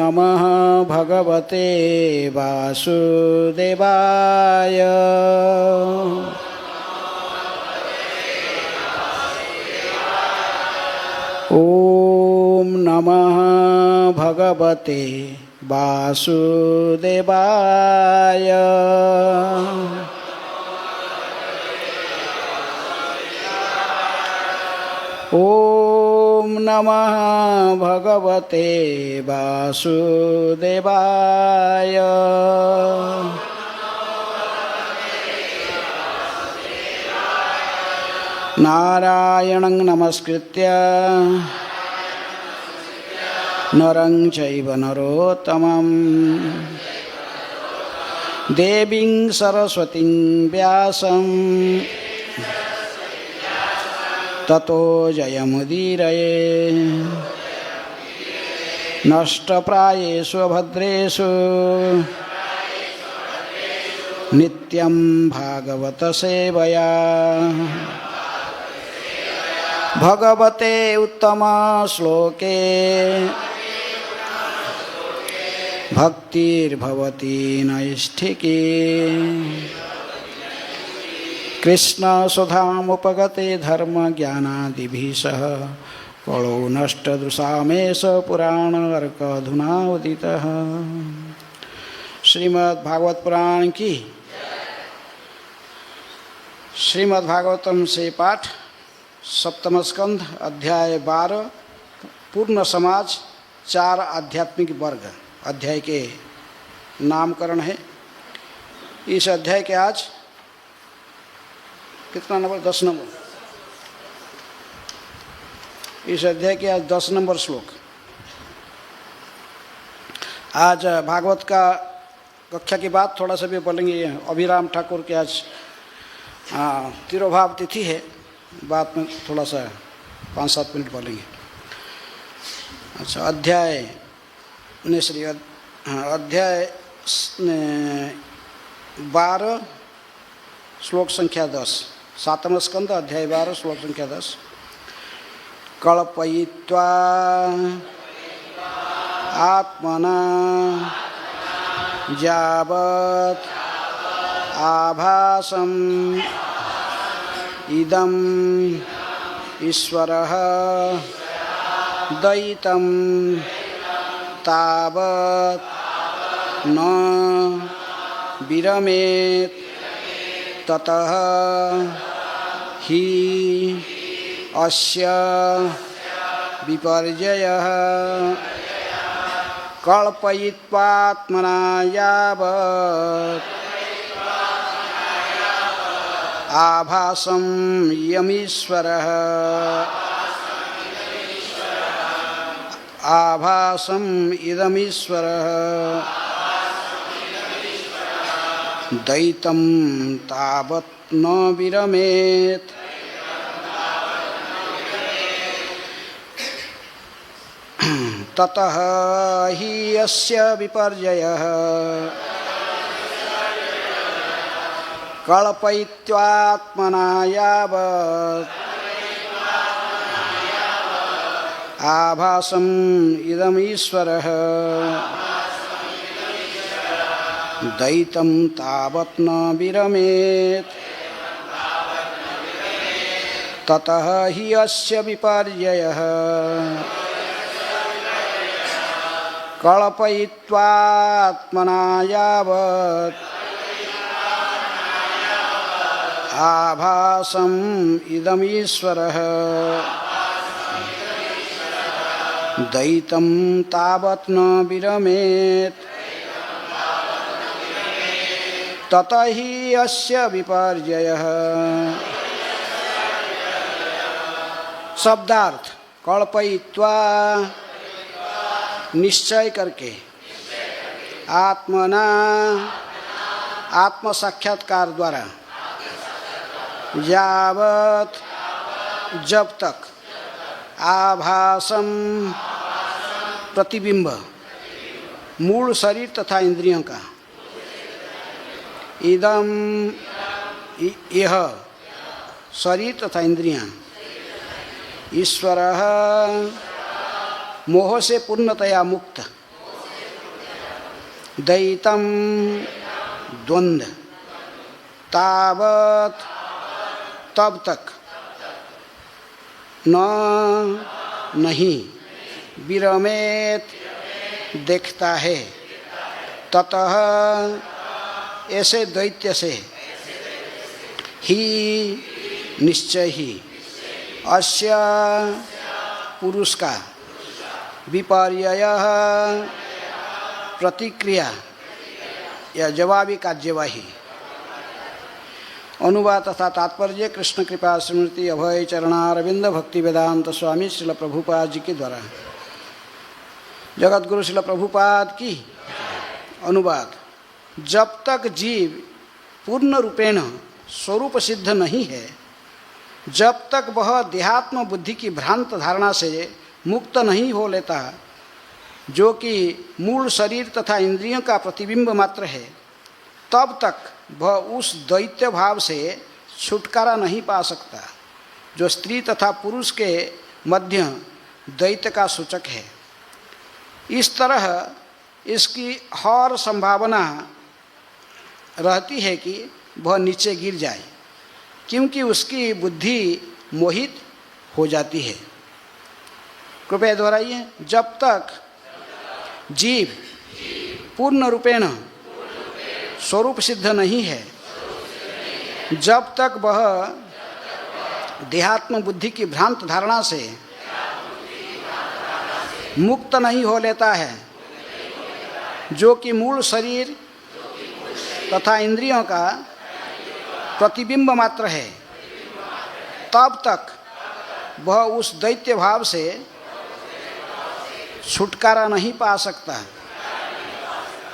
नमः भगवते वासुदेवाय। ॐ नमः भगवते वासुदेवाय। ॐ नमः भगवते वासुदेवाय। नारायणं नमस्कृत्य नरं चैव नरोत्तमं देवीं सरस्वतीं व्यासं ततो जयमुदीरये। नष्टप्रायेषु भद्रेषु नित्यं भागवत सेवया। भगवते उत्तम श्लोके भक्तिर्भवति नैष्ठिकी। कृष्ण सुधामुपगते धर्म ज्ञानादिभिः सह कलो नष्टदृशामेष पुराण अर्कधुना उदितः। श्रीमद् भागवत पुराण की श्रीमद् भागवतम से पाठ सप्तम स्कंध अध्याय 12 पूर्ण समाज 4 आध्यात्मिक वर्ग अध्याय के नामकरण है। इस अध्याय के आज कितना नंबर 10 नंबर। इस अध्याय के आज 10 नंबर श्लोक। आज भागवत का कक्षा की बात थोड़ा सा भी बोलेंगे। अभिराम ठाकुर के आज तिरोभाव तिथि है, बात में थोड़ा सा 5-7 मिनट बोलेंगे। अच्छा, अध्याय अध्याय 12 श्लोक संख्या 10। 7वां स्कंद अध्याय 12 श्लोक संख्या 10। कल्पयित्वा आत्मना यावत् आभासम् इदं ईश्वरः द्वैतं तावत् न विरमेत् ततः हि अस्य विपर्ययः कल्पयित्वात्मना यावत् आभासं यमीश्वरः आभासम् इदमीश्वरः द्वैतं तावत् न विरमेत्। ततः हि अस्य विपर्ययः कल्पयित्वात्मना यावत् आभासम् इदमीश्वरः द्वैतं तावत् न विरमेत्। ततः हि अस्य विपर्ययः कल्पयित्वात्मना यावत् आभासम् इदमीश्वरः द्वैतं तावत् न विरमेत्। ततः हि अस्य विपर्ययः। शब्दार्थ कल्पयित्वा निश्चय करके, आत्मना आत्म साक्षात्कार द्वारा, यावत जब तक, आभासम प्रतिबिंब मूल शरीर तथा इंद्रियों का, इदम यह शरीर तथा इंद्रियां, ईश्वरः मोह से पूर्णतया मुक्त, द्वैतम द्वंद्व तावत तब तक न नहीं विरमेत देखता है ततः ऐसे दैत्य से ही निश्चय ही अस्य पुरुष का विपर्यय प्रतिक्रिया या जवाबी कार्यवाही। अनुवाद तथा तात्पर्य कृष्ण कृपा स्मृति अभय चरणारविंद भक्ति वेदांत स्वामी श्रील प्रभुपाद जी के द्वारा। जगत गुरु श्रील प्रभुपाद की। अनुवाद। जब तक जीव पूर्ण रूपेण स्वरूप सिद्ध नहीं है, जब तक वह देहात्म बुद्धि की भ्रांत धारणा से मुक्त नहीं हो लेता, जो कि मूल शरीर तथा इंद्रियों का प्रतिबिंब मात्र है, तब तक वह उस दैत्य भाव से छुटकारा नहीं पा सकता, जो स्त्री तथा पुरुष के मध्य द्वैत का सूचक है। इस तरह इसकी हर संभावना रहती है कि वह नीचे गिर जाए, क्योंकि उसकी बुद्धि मोहित हो जाती है। कृपया दोहराइए। जब तक जीव पूर्ण रूपेण स्वरूप सिद्ध नहीं है, जब तक वह देहात्म बुद्धि की भ्रांत धारणा से मुक्त नहीं हो लेता है, जो कि मूल शरीर तथा इंद्रियों का प्रतिबिंब मात्र है, तब तक वह उस दैत्य भाव से छुटकारा नहीं पा सकता,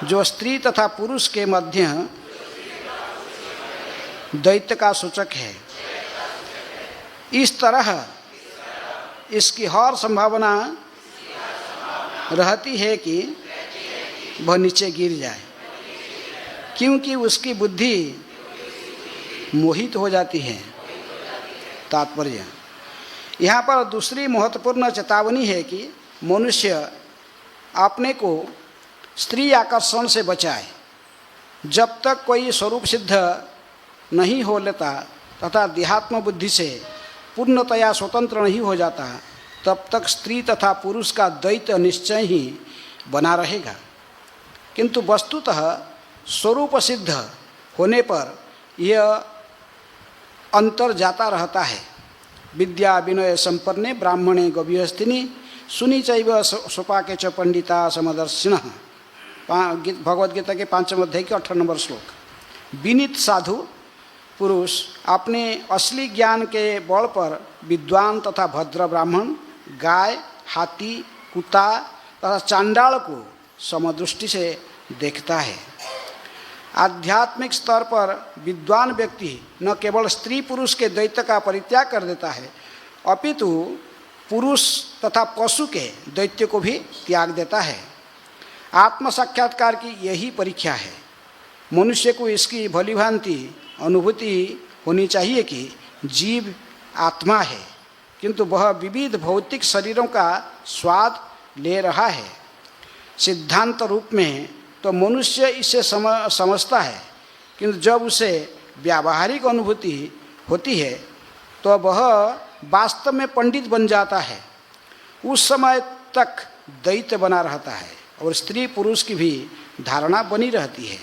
जो स्त्री तथा पुरुष के मध्य द्वैत का सूचक है। इस तरह इसकी हर संभावना रहती है कि वह नीचे गिर जाए, क्योंकि उसकी बुद्धि मोहित हो जाती है। तात्पर्य। यहाँ पर दूसरी महत्वपूर्ण चेतावनी है कि मनुष्य अपने को स्त्री आकर्षण से बचाए। जब तक कोई स्वरूप सिद्ध नहीं हो लेता तथा देहात्म बुद्धि से पूर्णतया स्वतंत्र नहीं हो जाता, तब तक स्त्री तथा पुरुष का द्वैत निश्चय ही बना रहेगा। किंतु वस्तुतः स्वरूप सिद्ध होने पर यह अंतर जाता रहता है। विद्या विनय संपन्ने ब्राह्मणे गभीरस्थिनी सुनी चैव सोपाके च पंडिता समदर्शिनः। भगवद्गीता के 5वें अध्याय के 18 नंबर श्लोक। विनीत साधु पुरुष अपने असली ज्ञान के बल पर विद्वान तथा भद्र ब्राह्मण, गाय, हाथी, कुत्ता तथा चांडाल को समदृष्टि से देखता है। आध्यात्मिक स्तर पर विद्वान व्यक्ति न केवल स्त्री पुरुष के द्वैत का परित्याग कर देता है, अपितु पुरुष तथा पशु के द्वैत को भी त्याग देता है। आत्म साक्षात्कार की यही परीक्षा है। मनुष्य को इसकी भलीभांति अनुभूति होनी चाहिए कि जीव आत्मा है, किंतु वह विविध भौतिक शरीरों का स्वाद ले रहा है। सिद्धांत रूप में तो मनुष्य इसे समझता है, किंतु जब उसे व्यावहारिक अनुभूति होती है तो वह वास्तव में पंडित बन जाता है। उस समय तक द्वैत बना रहता है और स्त्री पुरुष की भी धारणा बनी रहती है।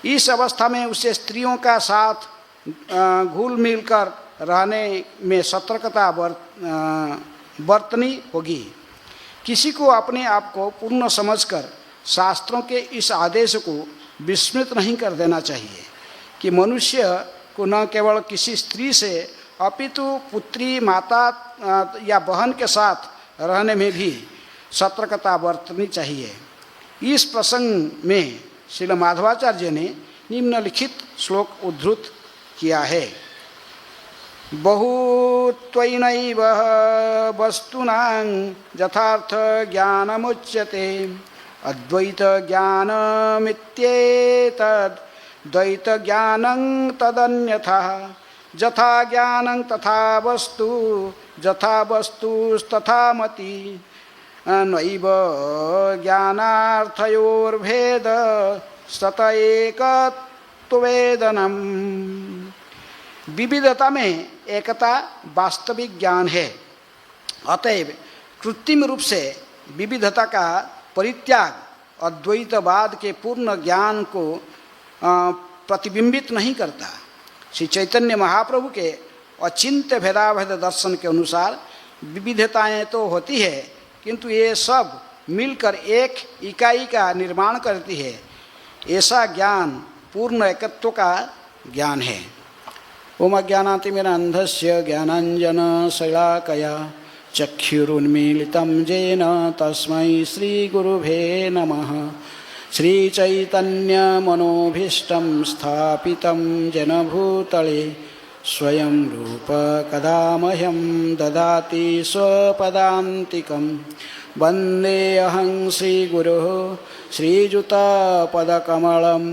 इस अवस्था में उसे स्त्रियों का साथ घुल मिल कर रहने में सतर्कता बरतनी होगी। किसी को अपने आप को पूर्ण समझकर शास्त्रों के इस आदेश को विस्मृत नहीं कर देना चाहिए कि मनुष्य को न केवल किसी स्त्री से अपितु पुत्री, माता या बहन के साथ रहने में भी सतर्कता बरतनी चाहिए। इस प्रसंग में श्रील माधवाचार्य ने निम्नलिखित श्लोक उद्धृत किया है। बहुत्वैनैव वस्तूनां यथार्थ ज्ञानमुच्यते अद्वैत ज्ञानमित्येतद् द्वैत ज्ञानं तदन्यथा यथा ज्ञानं तथा वस्तुस्तथा मति नैव ज्ञानार्थयोर्भेद सत एकत्ववेदनम। विविधता में एकता वास्तविक ज्ञान है। अतएव कृत्रिम रूप से विविधता का परित्याग अद्वैतवाद के पूर्ण ज्ञान को प्रतिबिंबित नहीं करता। श्री चैतन्य महाप्रभु के अचिंत्य भेदाभेद दर्शन के अनुसार विविधताएं तो होती है, किंतु ये सब मिलकर एक इकाई का निर्माण करती है। ऐसा ज्ञान पूर्ण एकत्व का ज्ञान है। ओम अज्ञानातिमिरान्धस्य ज्ञानाञ्जनशलाकया चक्षुरुन्मीलितं येन तस्मै श्रीगुरुभे नमः। श्रीचैतन्यमनोभीष्टं स्थापितं जनभूतले स्वयं रूप कदा मह्यं ददाति स्वपदान्तिकं। वन्देऽहं श्रीगुरुः श्रीयुतपदकमलं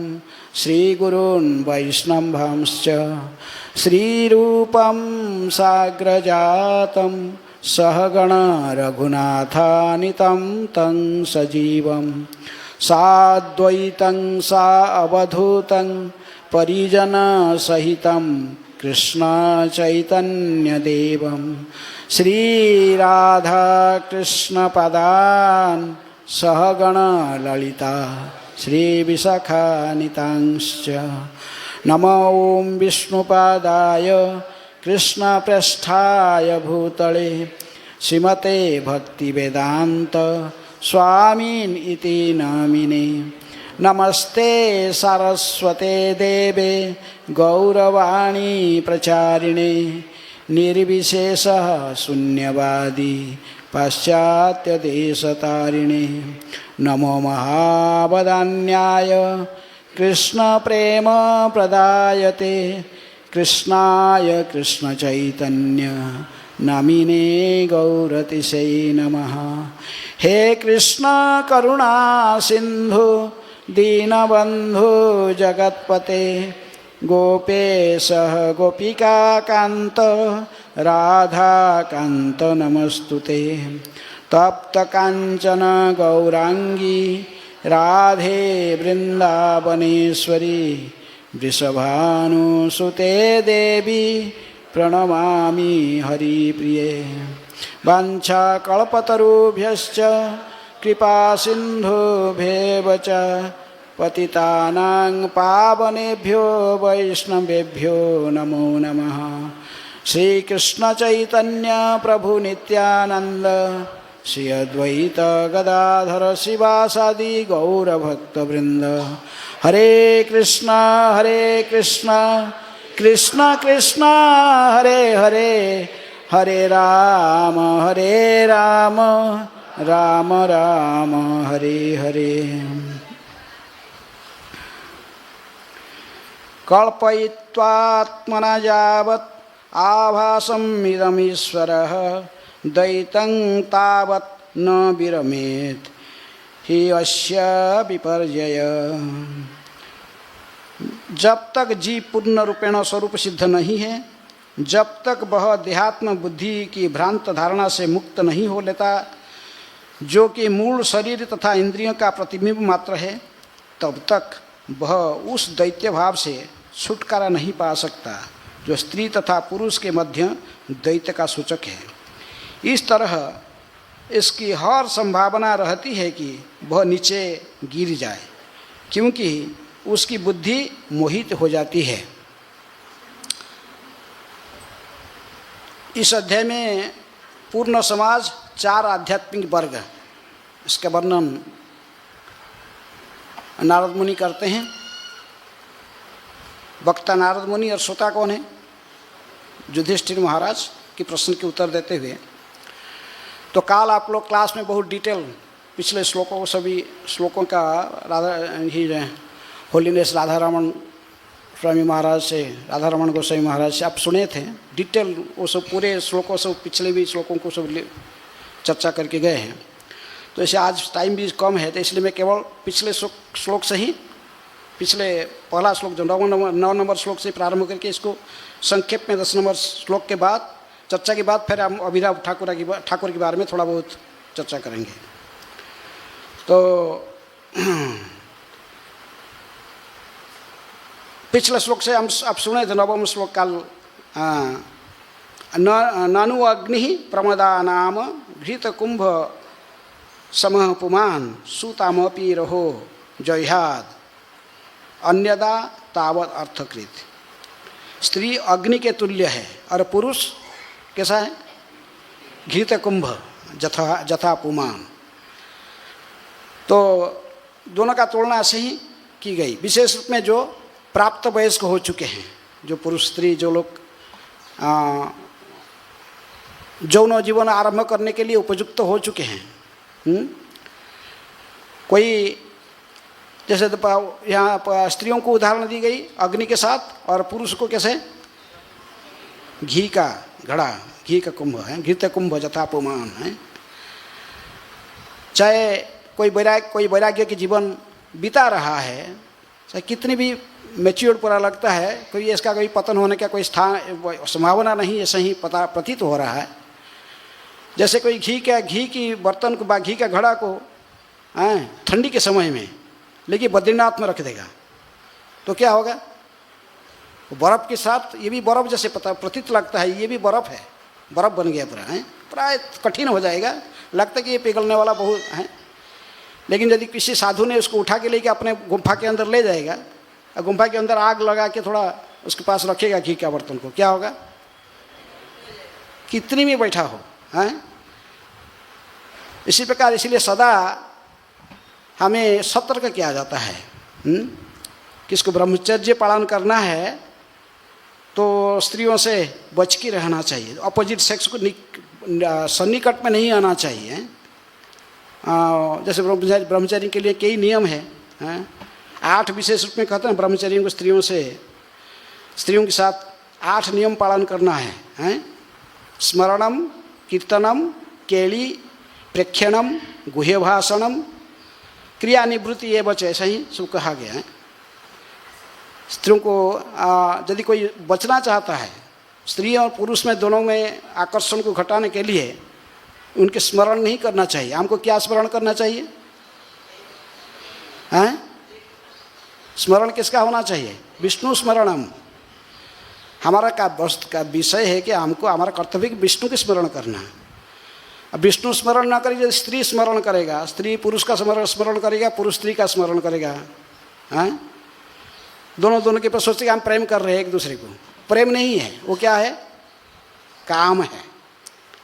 श्रीगुरून् वैष्णवांश्च श्रीरूपं साग्रजातं सहगण रघुनाथानितं तं सजीवं साद्वैतं सावधूतं परिजनसहितं कृष्ण चैतन्यदेवं श्रीराधाकृष्णपदान् सहगण ललिता श्रीविशाखानितांश्च। नमो ॐ विष्णुपादाय कृष्णप्रेष्ठाय भूतले श्रीमते भक्तिवेदान्त स्वामिन् इति नामिने। नमस्ते सारस्वते देवे गौरवाणी प्रचारिणे निर्विशेषः शून्यवादी पाश्चात्यदेशतारिणे। नमो महावदान्याय कृष्णप्रेम प्रदायते कृष्णाय कृष्णचैतन्य नामिने गौरतिशै नमः। हे कृष्ण करुणा सिंधु दीनबंधु जगत्पते गोपेश गोपिकाकांत राधाकांत नमस्तुते। तप्त कांचन गौरांगी राधे वृंदावनेश्वरी वृषभानुसुते देवी प्रणमामि हरिप्रिये। वाञ्छाकल्पतरुभ्यश्च कृपा सिन्धुभ्येव च पतितानां पावनेभ्यो वैष्णवेभ्यो नमो नमः। श्रीकृष्ण चैतन्य प्रभु नित्यानंद श्री अद्वैत गदाधर शिवासादि गौरभक्तवृंद। हरे कृष्ण कृष्ण कृष्ण हरे हरे हरे राम राम राम हरे हरे। कल्पयित्वात्मना यावत् आभासम् इदमीश्वरः द्वैतं तावत् न विरमेत् हि अस्य विपर्यय। जब तक जीव पूर्ण रूपेण स्वरूप सिद्ध नहीं है, जब तक वह देहात्म बुद्धि की भ्रांत धारणा से मुक्त नहीं हो लेता, जो कि मूल शरीर तथा इंद्रियों का प्रतिबिंब मात्र है, तब तक वह उस दैत्य भाव से छुटकारा नहीं पा सकता जो स्त्री तथा पुरुष के मध्य द्वैत का सूचक है। इस तरह इसकी हर संभावना रहती है कि वह नीचे गिर जाए, क्योंकि उसकी बुद्धि मोहित हो जाती है। इस अध्याय में पूर्ण समाज 4 आध्यात्मिक वर्ग, इसका वर्णन नारद मुनि करते हैं। वक्ता नारद मुनि और श्रोता कौन है? युधिष्ठिर महाराज के प्रश्न के उत्तर देते हुए। तो काल आप लोग क्लास में बहुत डिटेल पिछले श्लोकों सभी श्लोकों का होलीनेस राधा रमन स्वामी महाराज से, राधा रमन गोस्वामी महाराज से आप सुने थे। डिटेल वो सब पूरे श्लोकों से पिछले भी श्लोकों को सब चर्चा करके गए हैं। तो ऐसे आज टाइम भी कम है, तो इसलिए मैं केवल पिछले श्लोक से ही, पिछले पहला श्लोक जो 9 नंबर श्लोक से प्रारंभ करके इसको संक्षेप में 10 नंबर श्लोक के बाद चर्चा के बाद फिर हम अभिनव ठाकुर के बारे में थोड़ा बहुत चर्चा करेंगे। तो पिछले श्लोक से हम आप सुने थे, नवम श्लोक काल, नानु अग्नि प्रमदा नाम घृत कुंभ समः पुमान सुतामपि रहो जयहाद अन्यदा तावत अर्थकृत। स्त्री अग्नि के तुल्य है और पुरुष कैसा है? घृत कुंभ जथा पुमान। तो दोनों का तुलना ऐसे ही की गई। विशेष रूप में जो प्राप्त वयस्क हो चुके हैं, जो पुरुष स्त्री, जो लोग यौन जीवन आरंभ करने के लिए उपयुक्त हो चुके हैं। कोई जैसे तो यहाँ स्त्रियों को उदाहरण दी गई अग्नि के साथ, और पुरुष को कैसे? घी का घड़ा, घी का कुंभ है, घृत कुंभ जथापुमान है। चाहे कोई वैराग्य के जीवन बिता रहा है, चाहे कितनी भी मैच्योर्ड पूरा लगता है, कोई इसका कोई पतन होने का कोई स्थान संभावना नहीं, ऐसा ही प्रतीत हो रहा है। जैसे कोई घी की बर्तन को, घी का घड़ा को ठंडी के समय में लेकिन बद्रीनाथ में रख देगा तो क्या होगा? बर्फ़ के साथ ये भी बर्फ़ जैसे प्रतीत लगता है, ये भी बर्फ़ है, बर्फ़ बन गया पूरा है, प्राय कठिन हो जाएगा, लगता है कि ये पिघलने वाला बहुत है। लेकिन यदि किसी साधु ने उसको उठा के लेके अपने गुम्फा के अंदर ले जाएगा और गुम्फा के अंदर आग लगा के थोड़ा उसके पास रखेगा घी का बर्तन को, क्या होगा? कितनी भी बैठा हो हैं। इसी प्रकार इसलिए सदा हमें सतर्क किया जाता है कि इसको ब्रह्मचर्य पालन करना है तो स्त्रियों से बच के रहना चाहिए, अपोजिट सेक्स को सन्निकट में नहीं आना चाहिए। जैसे ब्रह्मचर्य के लिए कई नियम है, 8 विशेष रूप में कहते हैं ब्रह्मचर्य को स्त्रियों के साथ 8 नियम पालन करना है। स्मरणम, कीर्तनम, केली, प्रेक्षणम, गुह्यभाषणम, क्रिया निवृत्ति, ये बचे, ऐसा ही सब कहा गया है। स्त्रियों को यदि कोई बचना चाहता है, स्त्री और पुरुष में दोनों में आकर्षण को घटाने के लिए उनके स्मरण नहीं करना चाहिए। हमको क्या स्मरण करना चाहिए? हैं? स्मरण किसका होना चाहिए? विष्णु स्मरणम। हमारा का विषय है कि हमको, हमारा कर्तव्य विष्णु के स्मरण करना है। अब विष्णु स्मरण ना करेगी, स्त्री स्मरण करेगा, स्त्री पुरुष का स्मरण करेगा, पुरुष स्त्री का स्मरण करेगा, हैं? दोनों के पर सोचते कि हम प्रेम कर रहे हैं एक दूसरे को। प्रेम नहीं है, वो क्या है? काम है।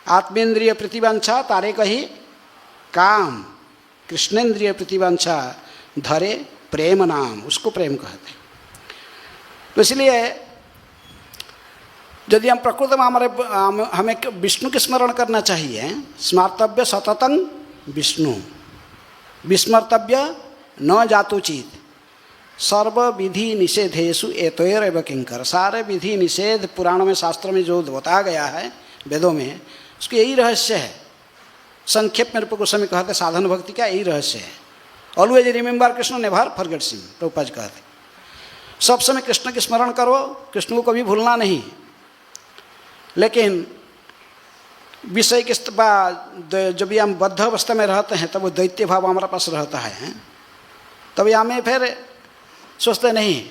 आत्मेंद्रिय प्रतिवांछा तारे कही काम, कृष्णेंद्रिय प्रतिवांछा धरे प्रेम नाम, उसको प्रेम कहते हैं। तो इसलिए यदि हम प्रकृति में हमें विष्णु के स्मरण करना चाहिए, स्मर्तव्य सततं विष्णु, विस्मर्तव्य न जातुचित, सर्व विधि निषेधेषु एतैरेव किंकर। सारे विधि निषेध पुराण में, शास्त्र में जो बताया गया है, वेदों में, उसके यही रहस्य है। संक्षेप में रूप गोस्वामी कहते साधन भक्ति का यही रहस्य है। Always remember Krishna, never forget him, Prabhupada कहते सब समय कृष्ण के स्मरण करो, कृष्ण को कभी भूलना नहीं। लेकिन विषय के जब भी हम बद्ध अवस्था में रहते हैं तब वो दैत्य भाव हमारे पास रहता है। तभी हमें फिर सोचते नहीं,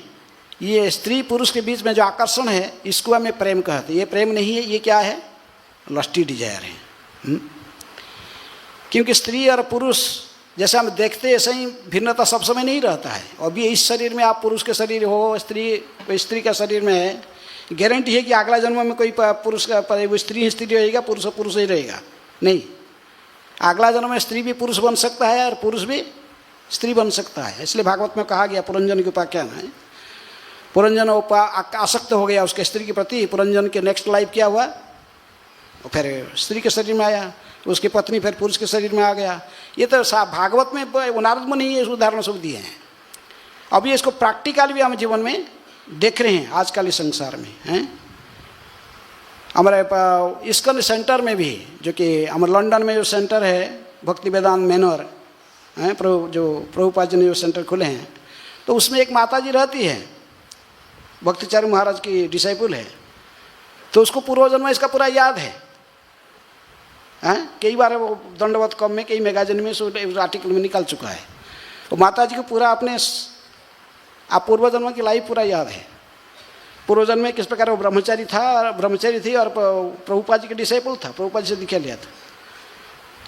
ये स्त्री पुरुष के बीच में जो आकर्षण है इसको हमें प्रेम कहते। ये प्रेम नहीं है, ये क्या है? लस्टी डिजायर है। क्योंकि स्त्री और पुरुष जैसे हम देखते हैं ऐसे ही भिन्नता सब समय नहीं रहता है। अभी इस शरीर में आप पुरुष के शरीर हो, स्त्री का शरीर में है, गारंटी है कि अगला जन्म में कोई पुरुष का वो स्त्री रहेगा, पुरुष ही रहेगा? नहीं, अगला जन्म में स्त्री भी पुरुष बन सकता है और पुरुष भी स्त्री बन सकता है। इसलिए भागवत में कहा गया, पुरंजन के उपाख्यान है, पुरंजन आसक्त हो गया उसके स्त्री के प्रति। पुरंजन के नेक्स्ट लाइफ क्या हुआ? और फिर स्त्री के शरीर में आया, उसकी पत्नी फिर पुरुष के शरीर में आ गया। ये तो भागवत में, नारद मुनि ही उदाहरण सब दिए हैं। अभी इसको प्रैक्टिकल भी हम जीवन में देख रहे हैं आजकल इस संसार में हैं। हमारे इस्कॉन सेंटर में भी, जो कि हमारे लंदन में जो सेंटर है भक्ति वेदांत मैनर हैं, प्रभुपाद जी ने जो सेंटर खुले हैं, तो उसमें एक माता जी रहती है, भक्तिचार्य महाराज की डिसाइपल है। तो उसको पूर्वजन्म इसका पूरा याद है। कई बार वो दंडवत कम में, कई मैगजीन में उस आर्टिकल में निकल चुका है। तो माता जी को पूरा अपने आप पूर्व जन्म की लाइफ पूरा याद है। पूर्व जन्म में किस प्रकार वो ब्रह्मचारी थी और प्रभुपाद जी के डिसेबल था, प्रभुपाद जी से दिखा लिया था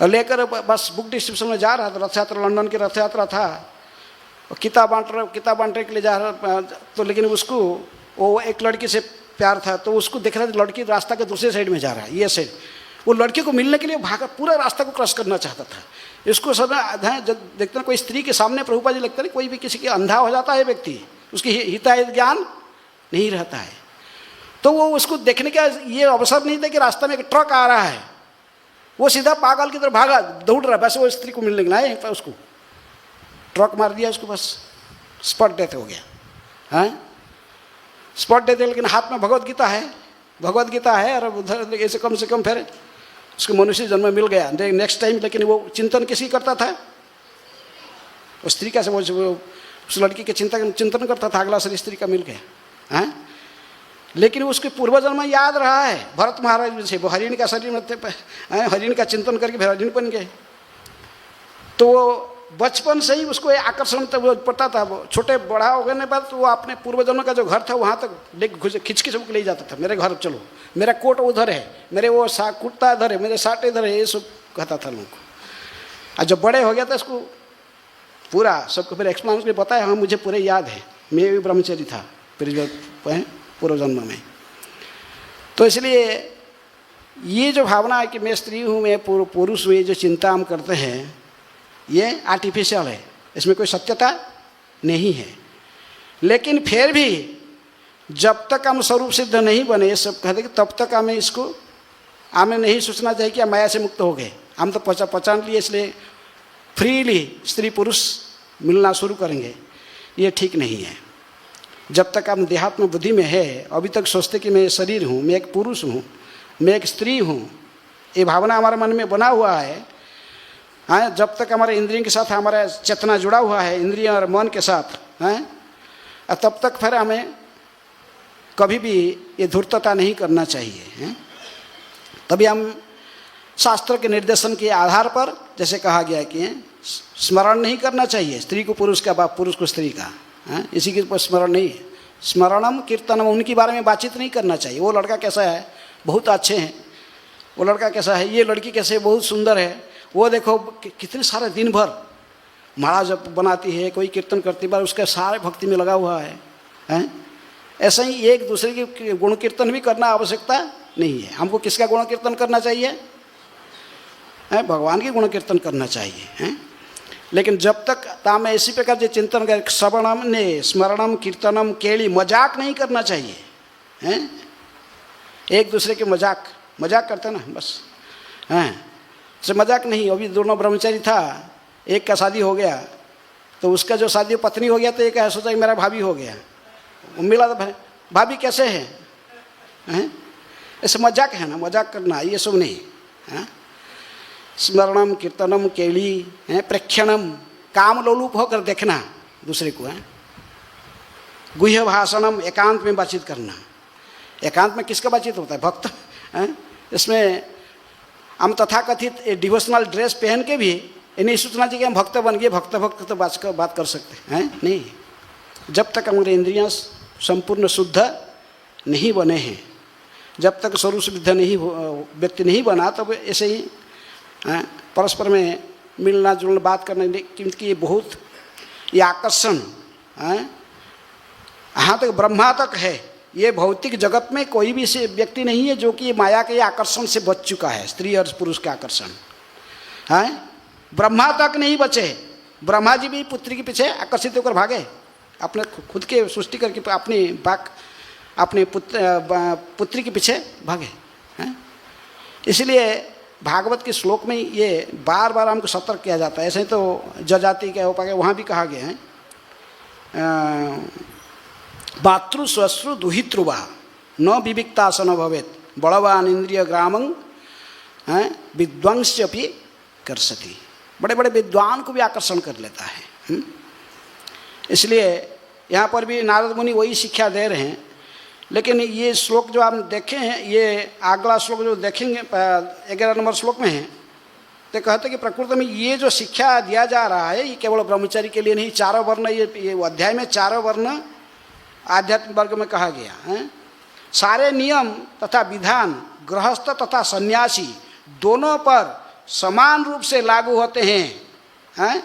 और लेकर बस बुक डिस्ट्रीब्यूशन में जा रहा था। रथ यात्रा, लंदन की रथ यात्रा था, किताब बांटने के लिए जा रहा तो, लेकिन उसको वो एक लड़की से प्यार था तो उसको देख रहा था लड़की रास्ता के दूसरे साइड में जा रहा है, ये साइड। वो लड़की को मिलने के लिए भागा, पूरा रास्ता को क्रॉस करना चाहता था। इसको सब जब देखते हैं कोई स्त्री के सामने प्रभुपाद जी लगता है, कोई भी किसी के अंधा हो जाता है व्यक्ति, उसकी हिताहित ज्ञान नहीं रहता है। तो वो उसको देखने का ये अवसर नहीं था कि रास्ता में एक ट्रक आ रहा है, वो सीधा पागल की तरफ भागा, दौड़ रहा है। बस वो स्त्री को मिलने के लिए उसको ट्रक मार दिया, उसको बस स्पॉट डेथ हो गया। हाँ, स्पॉट डेथ है, लेकिन हाथ में भगवत गीता है और उधर ऐसे कम से कम फिर उसको मनुष्य जन्म मिल गया नेक्स्ट टाइम। लेकिन वो चिंतन किसी करता था, उस स्त्री का से वो उस लड़की के चिंतन करता था, अगला शरीर स्त्री का मिल गया। हाँ, लेकिन उसके पूर्वजन्म याद रहा है। भरत महाराज से वो हरिण का शरीर में थे, हरिण का चिंतन करके फिर हरिण बन गए। तो वो बचपन से ही उसको आकर्षण पड़ता था। वो छोटे बड़ा हो गए बाद तो वो अपने पूर्वजन्म का जो घर था वहाँ तक खिंच के सबको ले जाता था, मेरे घर चलो, मेरा कोट उधर है, मेरे वो कुर्ता इधर है, मेरे साट इधर है, ये सब कहता था लोगों को। और जब बड़े हो गया था इसको पूरा सबको फिर एक्सप्लेन बताया, हाँ मुझे पूरे याद है, मैं भी ब्रह्मचारी था पूर्व जन्म में। तो इसलिए ये जो भावना है कि मैं स्त्री हूँ, मैं पुरुष हूँ, ये जो चिंता हम करते हैं ये आर्टिफिशियल है, इसमें कोई सत्यता नहीं है। लेकिन फिर भी जब तक हम स्वरूप सिद्ध नहीं बने, ये सब कहते कि तब तक हमें नहीं सोचना चाहिए कि हम माया से मुक्त हो गए। हम तो पहचान लिए, इसलिए फ्रीली स्त्री पुरुष मिलना शुरू करेंगे, ये ठीक नहीं है। जब तक हम देहात्म बुद्धि में है, अभी तक सोचते कि मैं शरीर हूँ, मैं एक पुरुष हूँ, मैं एक स्त्री हूँ, ये भावना हमारे मन में बना हुआ है। हाँ, जब तक हमारे इंद्रियों के साथ हमारा चेतना जुड़ा हुआ है, इंद्रिय और मन के साथ, हैं, तब तक फिर हमें कभी भी ये धूर्तता नहीं करना चाहिए। हैं? तभी हम शास्त्र के निर्देशन के आधार पर, जैसे कहा गया कि स्मरण नहीं करना चाहिए स्त्री को पुरुष का, पुरुष को स्त्री का, इसी के ऊपर स्मरण नहीं है। स्मरणम कीर्तनम, उनके बारे में बातचीत नहीं करना चाहिए। वो लड़का कैसा है, बहुत अच्छे हैं, वो लड़का कैसा है, ये लड़की कैसे बहुत सुंदर है, वो देखो कितने सारे दिन भर माला जब बनाती है, कोई कीर्तन करती है, उसके सारे भक्ति में लगा हुआ है। ऐसा ही एक दूसरे की गुण कीर्तन भी करना आवश्यकता नहीं है। हमको किसका गुण कीर्तन करना चाहिए? भगवान की गुण कीर्तन करना चाहिए। लेकिन जब तक ताम इसी प्रकार जो चिंतन कर, श्रवणम ने स्मरणम कीर्तनम केली, मजाक नहीं करना चाहिए। एक दूसरे के मजाक करते ना बस, से मजाक नहीं। अभी दोनों ब्रह्मचारी था, एक का शादी हो गया तो उसका जो शादी पत्नी हो गया तो एक सोचा कि मेरा भाभी हो गया, मिला तो भाभी कैसे है, ऐसे मजाक है ना, मजाक करना ये सब नहीं। स्मरणम कीर्तनम केली, प्रेक्षणम, काम लोलुप होकर देखना दूसरे को, गुह्य भाषणम, एकांत में बातचीत करना। एकांत में किसका बातचीत होता है? भक्त। इसमें हम तथाकथित डिवोशनल ड्रेस पहन के भी ये नहीं सोचना चाहिए कि हम भक्त बन गए, भक्त तो बात कर सकते हैं, नहीं। जब तक हमारे इंद्रियां संपूर्ण शुद्ध नहीं बने हैं, जब तक स्वरूप सिद्ध नहीं व्यक्ति नहीं बना, तब ऐसे ही परस्पर में मिलना जुलना बात करने, क्योंकि ये बहुत ये आकर्षण यहाँ तक ब्रह्मा तक है। ये भौतिक जगत में कोई भी से व्यक्ति नहीं है जो कि माया के आकर्षण से बच चुका है, स्त्री और पुरुष के आकर्षण। ब्रह्मा तक नहीं बचे। ब्रह्मा जी भी पुत्री के पीछे आकर्षित होकर भागे, अपने खुद के सृष्टि करके अपने पुत्री के पीछे भागे। इसलिए भागवत के श्लोक में ये बार बार हमको सतर्क किया जाता है। ऐसे ही तो जजाति के हो पाए, वहाँ भी कहा गया है भातृ स्वश्रु दुहित्रुवा न विविक्तासन भवेत बलवान इंद्रिय ग्रामं विद्वांस्यपि कर्षति। बड़े बड़े विद्वान को भी आकर्षण कर लेता है। इसलिए यहाँ पर भी नारद मुनि वही शिक्षा दे रहे हैं। लेकिन ये श्लोक जो आप देखे हैं, ये अगला श्लोक जो देखेंगे 11 नंबर श्लोक में है, तो कहते कि प्रकृति में ये जो शिक्षा दिया जा रहा है ये केवल ब्रह्मचारी के लिए नहीं, चारों वर्ण, ये अध्याय में चारों वर्ण आध्यात्मिक वर्ग में कहा गया है। सारे नियम तथा विधान गृहस्थ तथा सन्यासी दोनों पर समान रूप से लागू होते हैं।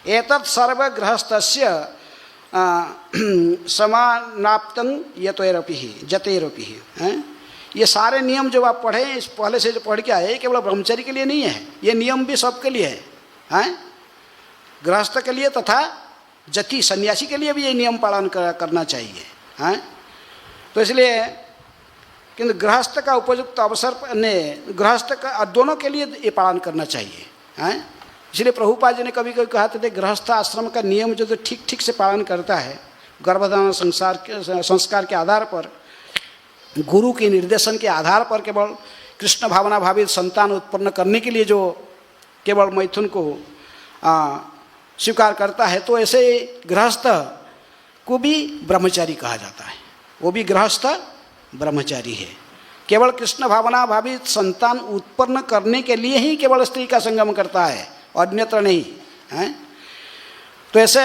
एतत् सर्व गृहस्थस्य समानाप्तं यतैरपि जतैरपि है। ये सारे नियम जो आप पढ़े, इस पहले से जो पढ़ के आए, केवल ब्रह्मचारी के लिए नहीं है, ये नियम भी सबके लिए है, गृहस्थ के लिए तथा जति सन्यासी के लिए भी ये नियम पालन करना चाहिए हैं। तो इसलिए किंतु गृहस्थ का उपयुक्त अवसर ने गृहस्थ का दोनों के लिए ये पालन करना चाहिए हैं। इसलिए प्रभुपाद जी ने कभी कभी कहा था गृहस्थ आश्रम का नियम जो तो ठीक ठीक से पालन करता है, गर्भधारण संस्कार के आधार पर, गुरु के निर्देशन के आधार पर केवल कृष्ण भावना भावित संतान उत्पन्न करने के लिए जो केवल मैथुन को स्वीकार करता है, तो ऐसे गृहस्थ को भी ब्रह्मचारी कहा जाता है। वो भी गृहस्थ ब्रह्मचारी है, केवल कृष्ण भावना भावित संतान उत्पन्न करने के लिए ही केवल स्त्री का संगम करता है, अन्यत्र नहीं है। तो ऐसे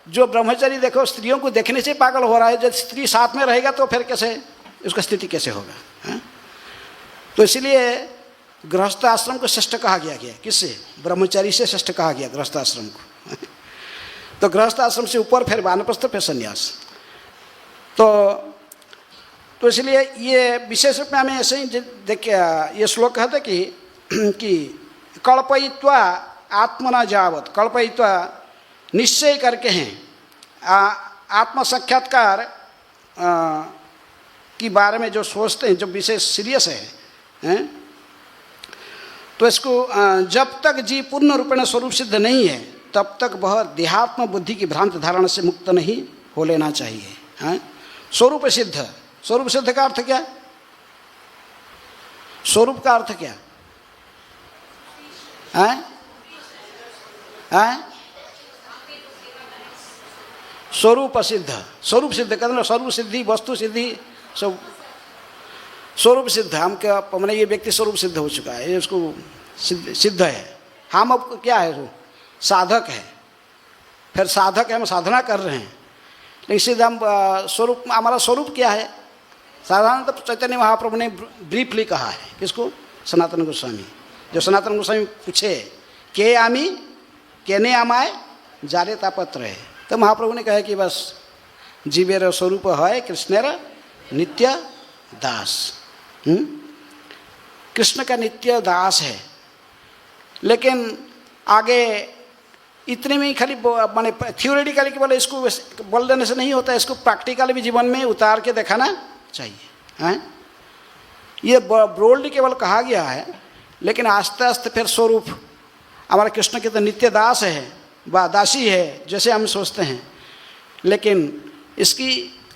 जो ब्रह्मचारी देखो स्त्रियों को देखने से पागल हो रहा है, जब स्त्री साथ में रहेगा तो फिर कैसे उसका स्थिति कैसे होगा है? तो इसलिए गृहस्थ आश्रम को श्रेष्ठ कहा गया। किससे? ब्रह्मचारी से श्रेष्ठ कहा गया गृहस्थ आश्रम को। तो गृहस्थ आश्रम से ऊपर फिर वानप्रस्थ, फिर संन्यास। तो इसलिए ये विशेष रूप में हमें ऐसे ही देखिए, ये श्लोक कहते कि कल्पयित्वा आत्मना जावत, कल्पयित्वा निश्चय करके हैं, आत्म साक्षात्कार के बारे में जो सोचते हैं, जो विशेष सीरियस है, तो इसको जब तक जीव पूर्ण रूपेण स्वरूप सिद्ध नहीं है तब तक वह देहात्म बुद्धि की भ्रांत धारणा से मुक्त नहीं हो लेना चाहिए। स्वरूप सिद्ध, स्वरूप सिद्ध का अर्थ क्या? स्वरूप का अर्थ क्या है? स्वरूप सिद्ध, स्वरूप सिद्ध का मतलब स्वरूप सिद्धि, वस्तु सिद्धि, सब स्वरूप सिद्ध। हम क्या मैंने ये व्यक्ति स्वरूप सिद्ध हो चुका है, ये उसको सिद्ध है। हम अब क्या है? वो साधक है, फिर साधक है, हम साधना कर रहे हैं, लेकिन सिद्ध हम स्वरूप, हमारा स्वरूप क्या है? साधारणतः तो चैतन्य महाप्रभु ने ब्रीफली कहा है। किसको? सनातन गोस्वामी। जो सनातन गोस्वामी पूछे के आमी केने आमाय जारे तापत्र है, तो महाप्रभु ने कहा कि बस जीवेर स्वरूप है कृष्णेर नित्य दास। कृष्ण का नित्य दास है, लेकिन आगे इतने में ही खाली माने थियोरेटिकली केवल इसको बोल देने से नहीं होता, इसको प्रैक्टिकली भी जीवन में उतार के दिखाना चाहिए हैं। ये ब्रोडली केवल कहा गया है, लेकिन आस्ते आस्ते फिर स्वरूप हमारा कृष्ण के तो नित्य दास है व दासी है जैसे हम सोचते हैं, लेकिन इसकी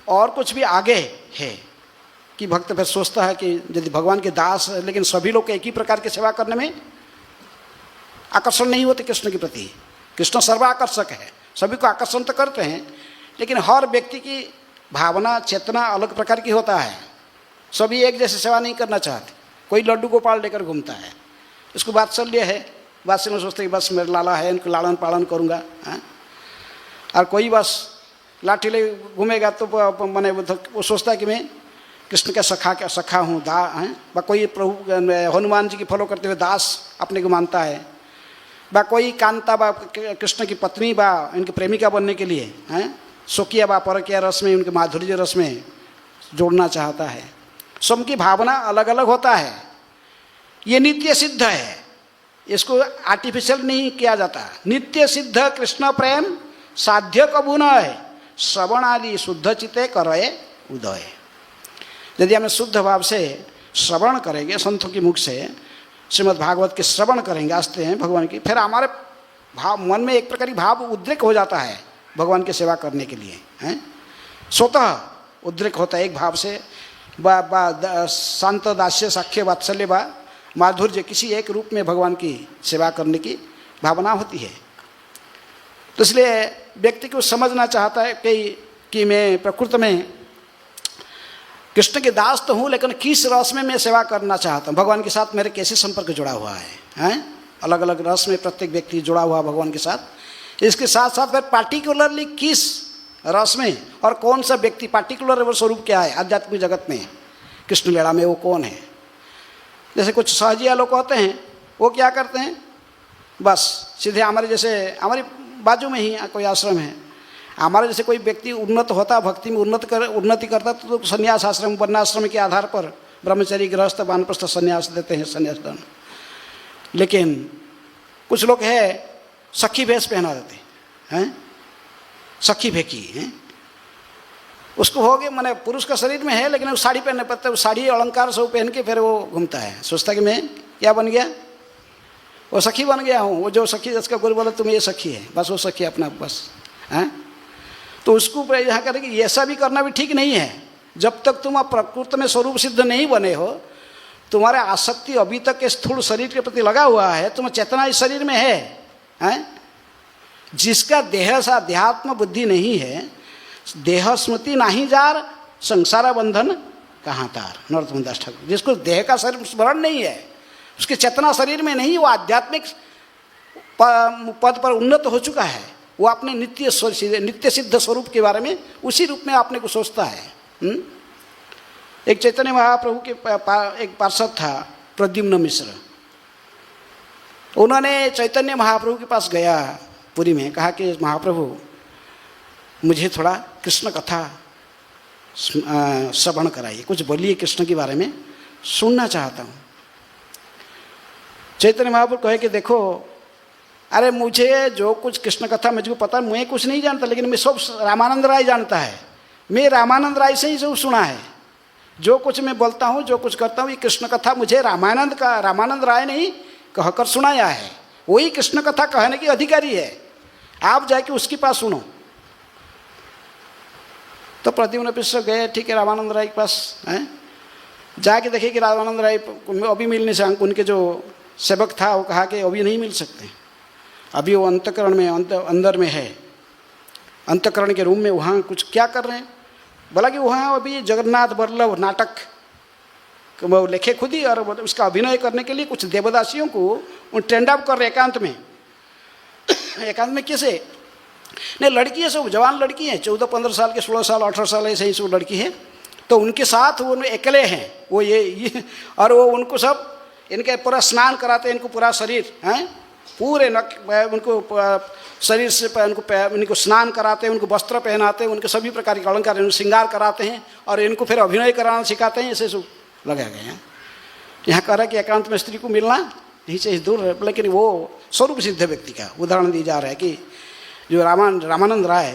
और कुछ भी आगे है कि भक्त फिर सोचता है कि यदि भगवान के दास है, लेकिन सभी लोग एक ही प्रकार की सेवा करने में आकर्षण नहीं होते कृष्ण के प्रति। कृष्ण सर्वाकर्षक है, सभी को आकर्षण तो करते हैं, लेकिन हर व्यक्ति की भावना चेतना अलग प्रकार की होता है। सभी एक जैसे सेवा नहीं करना चाहते। कोई लड्डू गोपाल लेकर घूमता है, इसको वात्सल्य है, वात्सल्य में सोचते कि बस मेरा लाला है, इनको लालन पालन करूँगा। और कोई बस लाठी ले घूमेगा तो मैंने वो सोचता है कि मैं कृष्ण का सखा हूँ, दा है। कोई प्रभु हनुमान जी की फॉलो करते हुए दास अपने को मानता है, बा कोई कांता बा कृष्ण की पत्नी बा इनकी प्रेमिका बनने के लिए हैं, शोकिया बा परकिया रस में उनके माधुर्य रस में जोड़ना चाहता है। सबकी भावना अलग अलग होता है। ये नित्य सिद्ध है, इसको आर्टिफिशियल नहीं किया जाता। नित्य सिद्ध कृष्ण प्रेम साध्य कबू न है, श्रवण आदि शुद्ध चित्ते करे उदय। यदि हमें शुद्ध भाव से श्रवण करेंगे, संतों के मुख से श्रीमद् भागवत के श्रवण करेंगे, आस्ते हैं भगवान की, फिर हमारे भाव मन में एक प्रकार की भाव उद्रेक हो जाता है भगवान की सेवा करने के लिए हैं। स्वतः उद्रेक होता है एक भाव से, शांत दास्य साख्य वात्सल्य बा माधुर्य, किसी एक रूप में भगवान की सेवा करने की भावना होती है। तो इसलिए व्यक्ति को समझना चाहता है कि मैं प्रकृति में कृष्ण के दास तो हूँ, लेकिन किस रस में मैं सेवा करना चाहता हूँ, भगवान के साथ मेरे कैसे संपर्क जुड़ा हुआ है, हैं? अलग अलग रस में प्रत्येक व्यक्ति जुड़ा हुआ भगवान के साथ। इसके साथ साथ फिर पार्टिकुलरली किस रस में और कौन सा व्यक्ति, पार्टिकुलर वो स्वरूप क्या है आध्यात्मिक जगत में, कृष्ण लीला में वो कौन है। जैसे कुछ सहजिया लोग होते हैं, वो क्या करते हैं, बस सीधे हमारे जैसे, हमारी बाजू में ही कोई आश्रम है, हमारे जैसे कोई व्यक्ति उन्नत होता, भक्ति में उन्नति करता, तो संन्यास आश्रम, वर्णाश्रम के आधार पर ब्रह्मचर्य, गृहस्थ, वानप्रस्थ संन्यास देते हैं, संन्यास दान। लेकिन कुछ लोग है सखी भेष पहना देते हैं, सखी भेकी हैं, उसको हो गए, मैंने पुरुष का शरीर में है लेकिन वो साड़ी पहनने पड़ता है, वो साड़ी अलंकार सब पहन के फिर वो घूमता है, सोचता कि मैं क्या बन गया, वो सखी बन गया हूँ। वो जो सखी, जिसका गुरु बोला तुम ये सखी है, बस वो सखी अपना बस, हैं। तो उसको यहाँ करें कि ऐसा भी करना भी ठीक नहीं है। जब तक तुम प्रकृति में स्वरूप सिद्ध नहीं बने हो, तुम्हारा आसक्ति अभी तक के स्थूल शरीर के प्रति लगा हुआ है, तुम चेतना इस शरीर में है, हैं? जिसका देह से अध्यात्म बुद्धि नहीं है, देह स्मृति नहीं जार, संसारा बंधन कहाँ तार, नरोत्तम दास ठाकुर। जिसको देह का शरीर स्मरण नहीं है, उसके चेतना शरीर में नहीं, वो आध्यात्मिक पद पर उन्नत हो चुका है, वो अपने नित्य सिद्ध स्वरूप के बारे में उसी रूप में अपने को सोचता है। एक चैतन्य महाप्रभु के एक पार्षद था प्रद्युम्न मिश्र, उन्होंने चैतन्य महाप्रभु के पास गया पुरी में, कहा कि महाप्रभु मुझे थोड़ा कृष्ण कथा श्रवण कराइए, कुछ बोलिए कृष्ण के बारे में, सुनना चाहता हूँ। चैतन्य महाप्रभु कहे कि देखो, अरे मुझे जो कुछ कृष्ण कथा मुझको पता, मैं कुछ नहीं जानता, लेकिन मैं सब रामानंद राय जानता है, मैं रामानंद राय से ही सब सुना है, जो कुछ मैं बोलता हूँ, जो कुछ करता हूँ, ये कृष्ण कथा मुझे रामानंद राय ने ही कहकर सुनाया है, वही कृष्ण कथा कहने की अधिकारी है, आप जाके उसके पास सुनो। तो प्रद्युम्न मिश्र गए, ठीक है, रामानंद राय के पास हैं, जाके देखे कि रामानंद राय अभी मिलने से, उनके जो सेवक था वो कहा कि अभी नहीं मिल सकते, अभी वो अंतकरण में, अंदर में है, अंतकरण के रूम में, वहाँ कुछ क्या कर रहे हैं। बोला कि वहाँ अभी जगन्नाथ वल्लभ नाटक वो लिखे खुद ही, और उसका अभिनय करने के लिए कुछ देवदासियों को ट्रेंड अप कर रहे एकांत में। एकांत में कैसे, नहीं लड़की है, सब जवान लड़की है, 14-15 साल के, 16 साल 18 साल ऐसे ही सब लड़की है, तो उनके साथ वो अकेले हैं, वो ये और वो उनको सब इनके पूरा स्नान कराते हैं, इनको पूरा शरीर हैं, पूरे उनको शरीर से उनको स्नान कराते हैं, उनको वस्त्र पहनाते हैं, उनके सभी प्रकार के अलंकार, श्रृंगार कराते हैं, और इनको फिर अभिनय कराना सिखाते हैं, ऐसे सब लगाए गए हैं। यहाँ कह रहा है कि एकांत में स्त्री को मिलना नहीं चाहिए, दूर है, लेकिन वो स्वरूप सिद्ध व्यक्ति का उदाहरण दिया जा रहा है कि जो रामानंद राय,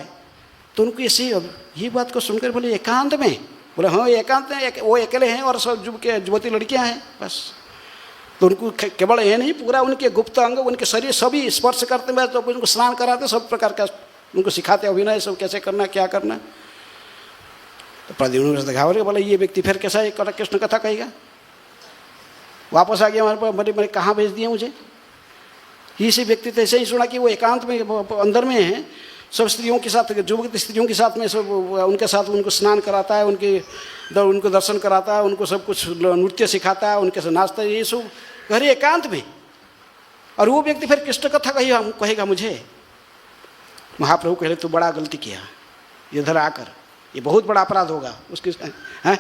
तो उनको ऐसे ये बात को सुनकर बोले एकांत में, बोले हाँ एकांत में, वो अकेले हैं और सब युवती लड़कियां हैं बस। तो उनको केवल ये नहीं, पूरा उनके गुप्त अंग, उनके शरीर सभी स्पर्श करते हुए, तो उनको स्नान कराते, सब प्रकार का उनको सिखाते अभिनय, सब कैसे करना, क्या करना। तो प्रद्युम्न दिखा बोले ये व्यक्ति फिर कैसा कृष्ण कथा कहेगा, वापस आ गया हमारे पास, मैंने कहाँ भेज दिया मुझे। इसी व्यक्ति तो ऐसे ही सुना कि वो एकांत में अंदर में है, सब स्त्रियों के साथ, युवक स्त्रियों के साथ में सब उनके साथ उनको स्नान कराता है, उनको दर्शन कराता है, उनको सब कुछ नृत्य सिखाता है, उनके साथ नाचता है, ये सब घरे एकांत में। और वो व्यक्ति फिर कृष्ण कथा कहेगा मुझे। महाप्रभु कहे तो बड़ा गलती किया, इधर आकर, ये बहुत बड़ा अपराध होगा उसके, हैं।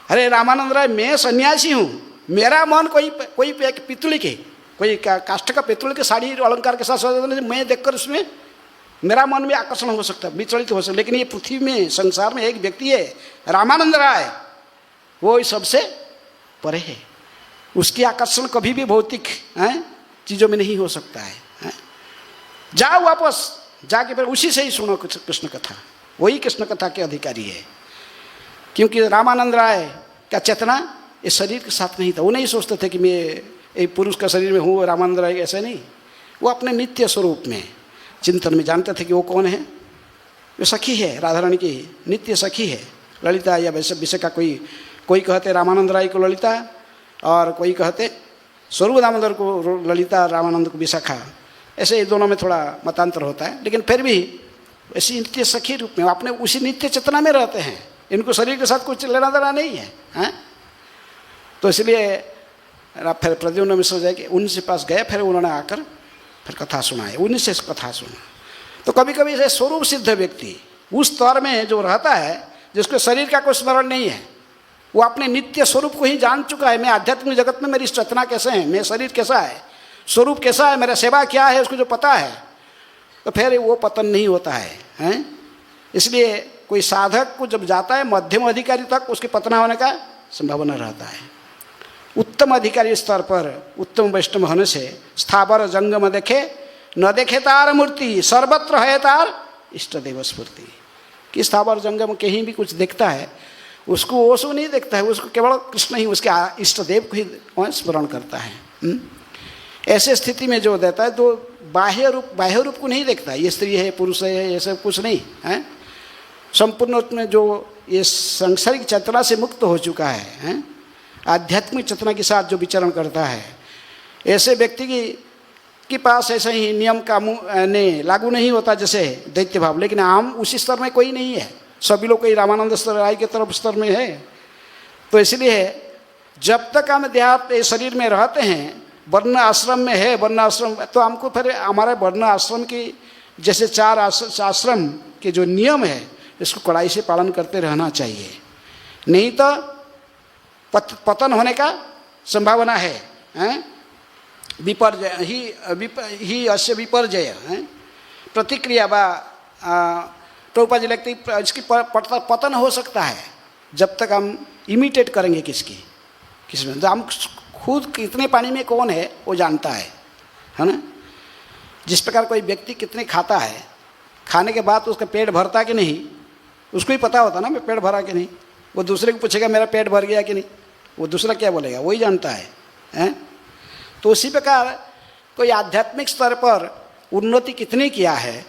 अरे रामानंद राय, मैं सन्यासी हूँ, मेरा मन कोई पितुल के, कोई काष्ठ का पितुल के साड़ी अलंकार के साथ मैं देखकर उसमें मेरा मन में आकर्षण हो सकता है, विचलित हो सकता है, लेकिन ये पृथ्वी में, संसार में एक व्यक्ति है रामानंद राय, वो इस सबसे परे है, उसकी आकर्षण कभी भी भौतिक चीज़ों में नहीं हो सकता है। जाओ वापस जाके फिर उसी से ही सुनो कृष्ण कथा, वही कृष्ण कथा के अधिकारी है। क्योंकि रामानंद राय का चेतना इस शरीर के साथ नहीं था, वो नहीं सोचते थे कि मैं एक पुरुष का शरीर में हूँ, रामानंद राय ऐसे नहीं, वो अपने नित्य स्वरूप में चिंतन में जानते थे कि वो कौन है, वो सखी है, राधा रानी की नित्य सखी है, ललिता या वैसे विषय का कोई कहते रामानंद राय को ललिता, और कोई कहते स्वरूप दामोदर को ललिता, रामानंद को विशाखा, ऐसे दोनों में थोड़ा मतांतर होता है, लेकिन फिर भी ऐसी नित्य सखी रूप में अपने उसी नित्य चेतना में रहते हैं, इनको शरीर के साथ कुछ लेना देना नहीं है, हैं? तो इसलिए फिर प्रद्युम्न मिश्र जाए कि उनसे पास गए, फिर उन्होंने आकर फिर कथा सुनाई, उन्हीं से कथा सुना। तो कभी कभी ऐसे स्वरूप सिद्ध व्यक्ति उस स्तर में जो रहता है, जिसको शरीर का कोई स्मरण नहीं है, वो अपने नित्य स्वरूप को ही जान चुका है। मैं आध्यात्मिक जगत में मेरी रचना कैसे है, मेरा शरीर कैसा है, स्वरूप कैसा है, मेरा सेवा क्या है, उसको जो पता है, तो फिर वो पतन नहीं होता है, हैं? इसलिए कोई साधक को जब जाता है मध्यम अधिकारी तक, उसके पतन होने का संभावना रहता है। उत्तम अधिकारी स्तर पर उत्तम वैष्णव होने से स्थावर जंगम देखे न देखे तार मूर्ति, सर्वत्र है तार इष्ट देव स्फूर्ति। कि स्थावर जंगम कहीं भी कुछ देखता है, उसको ओसो नहीं देखता है, उसको केवल कृष्ण ही, उसके इष्ट देव को ही स्मरण करता है। ऐसे स्थिति में जो देता है तो बाह्य रूप को नहीं देखता, ये स्त्री है, पुरुष है, ये सब कुछ नहीं है। संपूर्ण रूप में जो ये सांसारिक चेतना से मुक्त हो चुका है, आध्यात्मिक चेतना के साथ जो विचरण करता है, ऐसे व्यक्ति के पास ऐसा ही नियम का ने लागू नहीं होता जैसे दैत्य भाव। लेकिन आम उसी स्तर में कोई नहीं है, सभी लोग कोई रामानंद स्तर राय के तरफ स्तर में है। तो इसलिए जब तक हम देहात शरीर में रहते हैं, वर्ण आश्रम में है, वर्ण आश्रम, तो हमको फिर हमारे वर्ण आश्रम की जैसे 4 आश्रम के जो नियम है, इसको कड़ाई से पालन करते रहना चाहिए, नहीं तो पतन होने का संभावना है। विपर्जय ही अस्य विपर्जय है प्रतिक्रिया बा प्रभुपाद जी लगती, इसकी पतन हो सकता है जब तक हम इमिटेट करेंगे किसमें। तो हम खुद कितने पानी में कौन है वो जानता है ना। जिस प्रकार कोई व्यक्ति कितने खाता है, खाने के बाद उसका पेट भरता कि नहीं, उसको ही पता होता ना मैं पेट भरा कि नहीं। वो दूसरे को पूछेगा मेरा पेट भर गया कि नहीं, वो दूसरा क्या बोलेगा, वही जानता है। तो उसी प्रकार कोई आध्यात्मिक स्तर पर उन्नति कितनी किया है,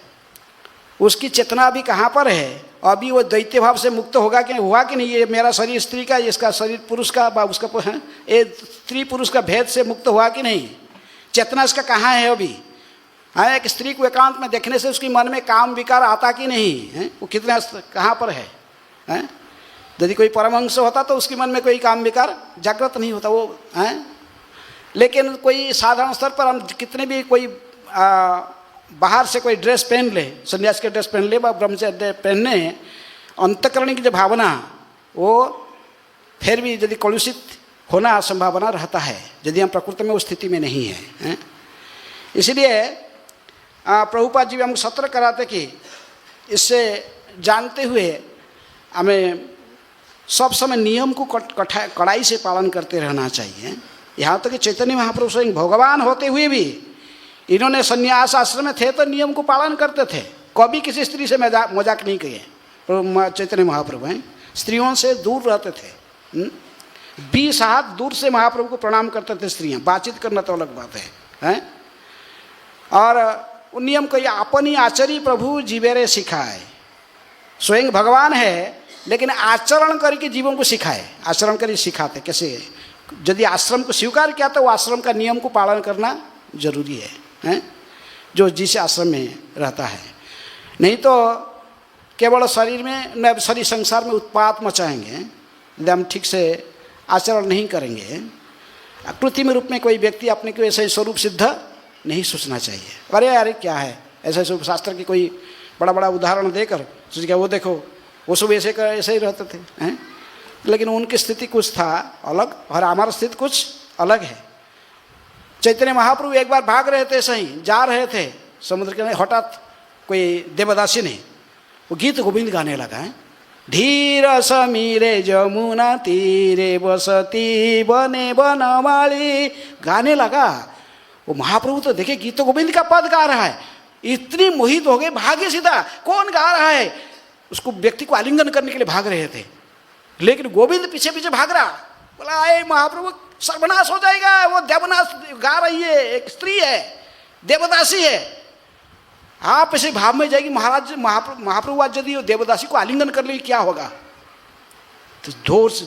उसकी चेतना अभी कहाँ पर है, अभी वो दैत्य भाव से मुक्त होगा कि नहीं, हुआ कि नहीं, ये मेरा शरीर स्त्री का, इसका शरीर पुरुष का, उसका ये स्त्री पुरुष का भेद से मुक्त हुआ कि नहीं, चेतना इसका कहाँ है अभी। हाँ, एक स्त्री को एकांत में देखने से उसके मन में काम विकार आता कि नहीं है, वो कितना कहाँ पर है। यदि कोई परमहंस होता तो उसके मन में कोई काम विकार जागृत नहीं होता वो है। लेकिन कोई साधारण स्तर पर हम कितने भी कोई बाहर से कोई ड्रेस पहन ले, सन्यास के ड्रेस पहन ले, ब्रह्मचर्य पहनने, अंतःकरण की जो भावना वो फिर भी यदि कलुषित होना संभावना रहता है, यदि हम प्रकृति में उस स्थिति में नहीं है। इसलिए प्रभुपाद जी भी हमको सतर्क कराते कि इससे जानते हुए हमें सब समय नियम को कड़ाई से पालन करते रहना चाहिए। यहाँ तक कि चैतन्य महाप्रभु स्वयं भगवान होते हुए भी इन्होंने संन्यास आश्रम में थे तो नियम को पालन करते थे, कभी किसी स्त्री से मजाक नहीं किए। चैतन्य महाप्रभु हैं स्त्रियों से दूर रहते थे, 20 हाथ दूर से महाप्रभु को प्रणाम करते थे स्त्रियाँ, बातचीत करना तो अलग बात है। और उन नियम को अपनी आचरी प्रभु जीवेरे सिखाए, स्वयं भगवान है लेकिन आचरण करके जीवों को सिखाए, आचरण करके सिखाते कैसे। यदि आश्रम को स्वीकार किया तो वो आश्रम का नियम को पालन करना जरूरी है, जो जिस आश्रम में रहता है। नहीं तो केवल शरीर में न शरीर संसार में उत्पात मचाएंगे यदि हम ठीक से आचरण नहीं करेंगे। कृत्रिम रूप में कोई व्यक्ति अपने को ऐसे स्वरूप सिद्ध नहीं सोचना चाहिए, अरे अरे क्या है ऐसे स्वरूप। शास्त्र की कोई बड़ा बड़ा उदाहरण देकर सोच गया वो देखो वो सब ऐसे ही रहते थे हैं। लेकिन उनकी स्थिति कुछ था अलग और हमारा स्थिति कुछ अलग है। चैतन्य महाप्रभु एक बार भाग रहे थे, सही जा रहे थे समुद्र के, हठात कोई देवदासी ने वो गीत गोविंद गाने लगा है। धीर समीरे जमुना तीरे बसती बने बनमाली गाने लगा। वो महाप्रभु तो देखे गीत गोविंद का पद गा रहा है, इतनी मोहित हो गए, भागे सीधा कौन गा रहा है, उसको व्यक्ति को आलिंगन करने के लिए भाग रहे थे। लेकिन गोविंद पीछे पीछे भाग रहा, बोला आए महाप्रभु सर्वनाश हो जाएगा, वो देवनाश गा रही है, एक स्त्री है, देवदासी है, आप ऐसे भाव में जाएगी। महाप्रभु आज यदि देवदासी को आलिंगन कर ले क्या होगा। तो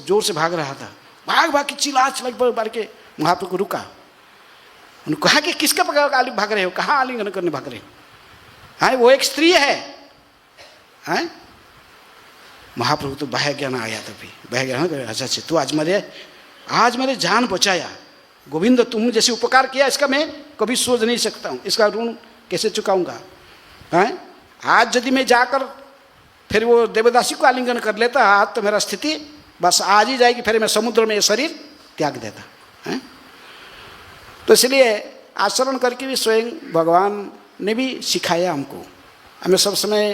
जोर से भाग रहा था, भाग के चिल्ला बार के महाप्रभु को रुका। उन्होंने कहा कि किसका भाग रहे हो, कहाँ आलिंगन करने भाग रहे हो। हाँ वो एक स्त्री है, महाप्रभु तो बाह्य ज्ञान आ गया, तभी बाह्य ज्ञान, अच्छा अच्छा तू आज मेरे जान बचाया गोविंद, तुम जैसे उपकार किया इसका मैं कभी सोच नहीं सकता हूँ, इसका ऋण कैसे चुकाऊंगा। हैं आज यदि मैं जाकर फिर वो देवदासी को आलिंगन कर लेता, आज तो मेरा स्थिति बस आज ही जाएगी, फिर मैं समुद्र में ये शरीर त्याग देता है। तो इसलिए आचरण करके भी स्वयं भगवान ने भी सिखाया हमको। हमें सब समय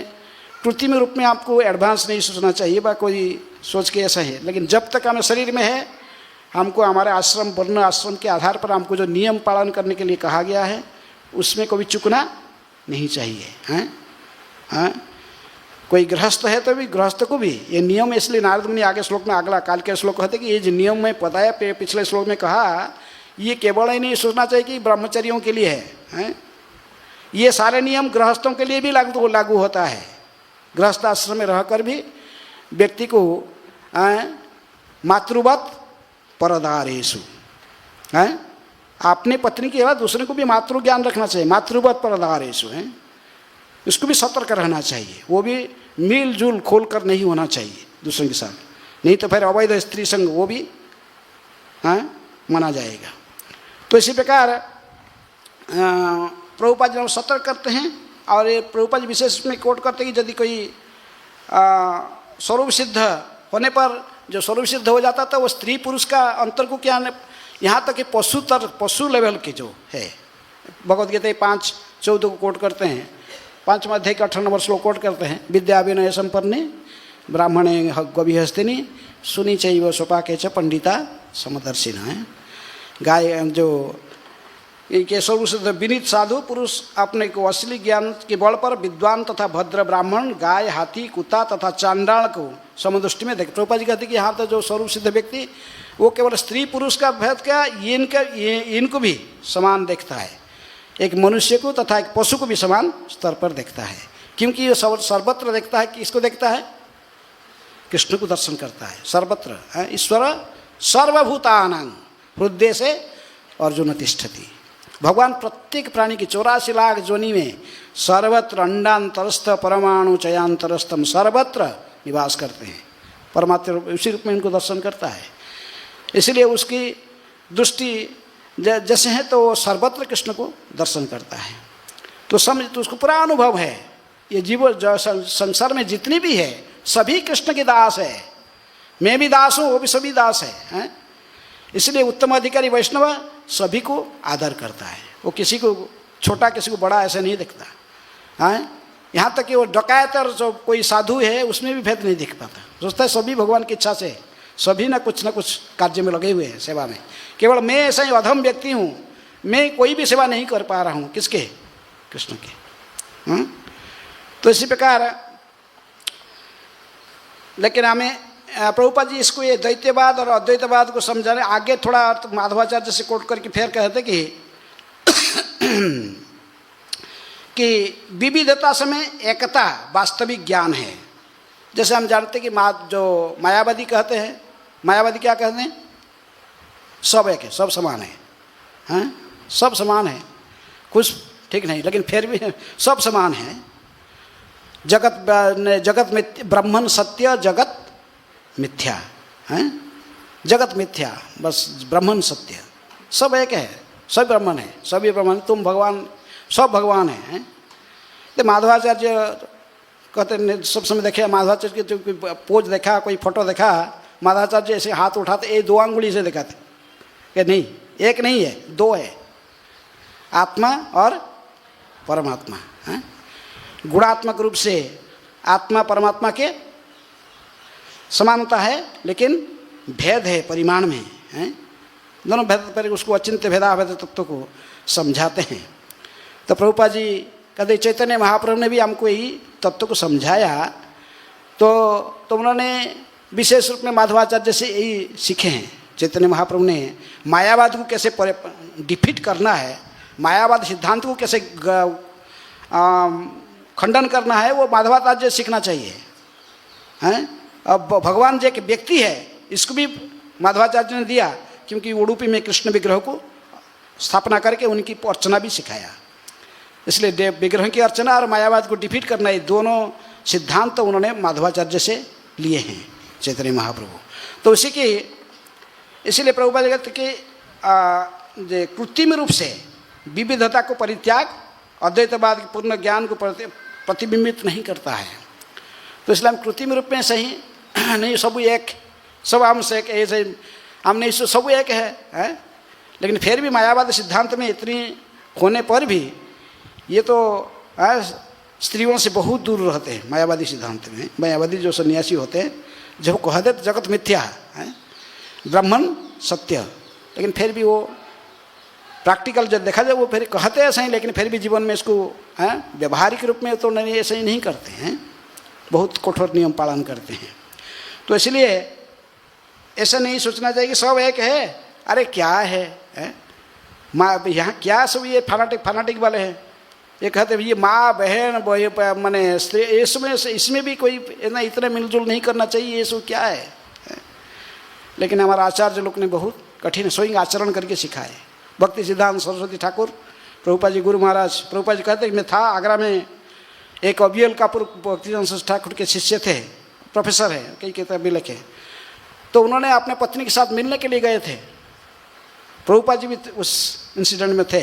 कृत्रिम रूप में आपको एडवांस नहीं सोचना चाहिए, बा कोई सोच के ऐसा है, लेकिन जब तक हमें शरीर में है, हमको हमारे आश्रम वर्ण आश्रम के आधार पर हमको जो नियम पालन करने के लिए कहा गया है उसमें कभी चूकना नहीं चाहिए। हैं कोई गृहस्थ है तो भी गृहस्थ को भी ये नियम, इसलिए नारद मुनि आगे श्लोक में, अगला काल के श्लोक कहते कि ये जो नियम मैं बताया पिछले श्लोक में कहा, ये केवल ही नहीं सोचना चाहिए कि ब्रह्मचर्यों के लिए है, ये सारे नियम गृहस्थों के लिए भी लागू होता है। गृहस्थ आश्रम में रहकर भी व्यक्ति को मातृवत परदारेषु, अपने पत्नी के अलावा दूसरे को भी मातृ ज्ञान रखना चाहिए, मातृवत परदारेषु है, उसको भी सतर्क रहना चाहिए, वो भी मिलजुल खोल कर नहीं होना चाहिए दूसरों के साथ, नहीं तो फिर अवैध स्त्री संग वो भी माना जाएगा। तो इसी प्रकार प्रभुपाद जी सतर्क करते हैं, और ये प्रभुपाद जी विशेष में कोट करते हैं कि यदि कोई स्वरूप सिद्ध होने पर, जो स्वरूप सिद्ध हो जाता था वो स्त्री पुरुष का अंतर को क्या, यहाँ तक कि पशु लेवल के जो है, भगवद गीता 5:14 को कोट करते हैं, 5वां अध्याय का 18 नंबर श्लोक कोट करते हैं, विद्या विनय संपन्ने ब्राह्मणे गविहस्तिनी सुनी चैव स्वपाके च पंडिता समदर्शिन है। गाय जो इनके स्वरूप से विनीत साधु पुरुष अपने को असली ज्ञान के बल पर विद्वान तथा भद्र ब्राह्मण गाय हाथी कुत्ता तथा चांडाल को समदृष्टि में देख। प्रभुपाद जी कहते कि यहाँ तो जो स्वरूप सिद्ध व्यक्ति वो केवल स्त्री पुरुष का भेद क्या, इनको भी समान देखता है, एक मनुष्य को तथा एक पशु को भी समान स्तर पर देखता है, क्योंकि ये सर्वत्र देखता है। किसको देखता है? कृष्ण को दर्शन करता है सर्वत्र। ईश्वर सर्वभूतानां हृदय से अर्जुन तिष्ठति। भगवान प्रत्येक प्राणी की 84 लाख जोनि में सर्वत्र अंडांतरस्थ परमाणु चयांतरस्थम सर्वत्र निवास करते हैं। परमात्मा उसी रूप में इनको दर्शन करता है, इसलिए उसकी दृष्टि जैसे है तो वो सर्वत्र कृष्ण को दर्शन करता है। तो समझ, तो उसको पूरा अनुभव है, ये जीव जो संसार में जितनी भी है सभी कृष्ण के दास है, मैं भी दास हूँ, वो भी सभी दास है। इसलिए उत्तम अधिकारी वैष्णव सभी को आदर करता है, वो किसी को छोटा किसी को बड़ा ऐसे नहीं दिखता है। यहाँ तक कि वो डकैत और जो कोई साधु है उसमें भी भेद नहीं दिख पाता, सोचता है सभी भगवान की इच्छा से सभी ना कुछ कार्य में लगे हुए हैं, सेवा में। केवल मैं ऐसा ही अधम व्यक्ति हूँ, मैं कोई भी सेवा नहीं कर पा रहा हूँ, किसके? कृष्ण के। तो इसी प्रकार लेकिन हमें प्रभुपाद जी इसको ये द्वैतवाद और अद्वैतवाद को समझाने आगे थोड़ा माधवाचार्य से कोट करके फिर कहते कि विविधता समय एकता वास्तविक ज्ञान है। जैसे हम जानते कि जो मायावादी कहते हैं, मायावादी क्या कहते हैं? सब एक है, सब समान है, हैं? सब समान है, कुछ ठीक नहीं, लेकिन फिर भी सब समान है। जगत में ब्रह्मन सत्य, जगत मिथ्या है, जगत मिथ्या, बस ब्रह्मन सत्य, सब एक है, सब ब्रह्मन है, सभी ब्रह्मन, तुम भगवान, सब भगवान है। तो माधवाचार्य कहते सब समय देखे, माधवाचार्य की कोई पोज देखा, कोई फोटो देखा, माधवाचार्य ऐसे हाथ उठाते, ये 2 अंगुली से दिखाते कि नहीं, एक नहीं है, 2 है, आत्मा और परमात्मा है। गुणात्मक रूप से आत्मा परमात्मा के समानता है, लेकिन भेद है परिमाण में है। दोनों भेद पर उसको अचिंत्य भेदाभेद तत्व को समझाते हैं। तो प्रभुपाद जी कहते चैतन्य महाप्रभु ने भी हमको यही तत्व को समझाया, तो उन्होंने विशेष रूप में माधवाचार्य से यही सीखे हैं। चैतन्य महाप्रभु ने मायावाद को कैसे डिफीट करना है, मायावाद सिद्धांत को कैसे खंडन करना है, वो माधवाचार्य सीखना चाहिए हैं। अब भगवान जो एक व्यक्ति है इसको भी माधवाचार्य ने दिया, क्योंकि उडुपी में कृष्ण विग्रह को स्थापना करके उनकी अर्चना भी सिखाया। इसलिए विग्रह की अर्चना और मायावाद को डिफीट करना, ये दोनों सिद्धांत तो उन्होंने माधवाचार्य से लिए हैं चैतन्य महाप्रभु। तो उसी की इसीलिए प्रभुपाद कहते कि कृत्रिम रूप से विविधता को परित्याग अद्वैतवाद के पूर्ण ज्ञान को प्रतिबिंबित नहीं करता है। तो इसलिए हम कृत्रिम रूप में सही नहीं, सब एक, सब हमसे एक, ऐसे हम नहीं, सब एक है? लेकिन फिर भी मायावादी सिद्धांत में इतनी होने पर भी ये तो स्त्रियों से बहुत दूर रहते हैं। मायावादी सिद्धांत में मायावादी जो सन्यासी होते हैं जब कहते तो जगत मिथ्या है, ब्राह्मण सत्य, लेकिन फिर भी वो प्रैक्टिकल जब देखा जाए वो फिर कहते ऐसा ही, लेकिन फिर भी जीवन में इसको व्यवहारिक रूप में तो नहीं, ऐसे ही नहीं करते हैं, बहुत कठोर नियम पालन करते हैं। तो इसलिए ऐसा नहीं सोचना चाहिए कि सब एक है। अरे क्या है माँ, यहाँ क्या सब ये फनाटिक वाले हैं, ये कहते हैं ये माँ बहन माने स्त्री, इसमें भी कोई ना इतना मिलजुल नहीं करना चाहिए, ये सब क्या है? लेकिन हमारा आचार्य लोग ने बहुत कठिन स्वयं आचरण करके सिखाए। भक्ति सिद्धांत सरस्वती ठाकुर, प्रभुपाद जी गुरु महाराज, प्रभुपाद जी कहते हैं मैं था आगरा में, एक अबियल कापुर भक्ति सिद्धांत ठाकुर के शिष्य थे, प्रोफेसर है, कई किताब भी लिखे। तो उन्होंने अपने पत्नी के साथ मिलने के लिए गए थे, प्रभुपाद जी भी उस इंसिडेंट में थे।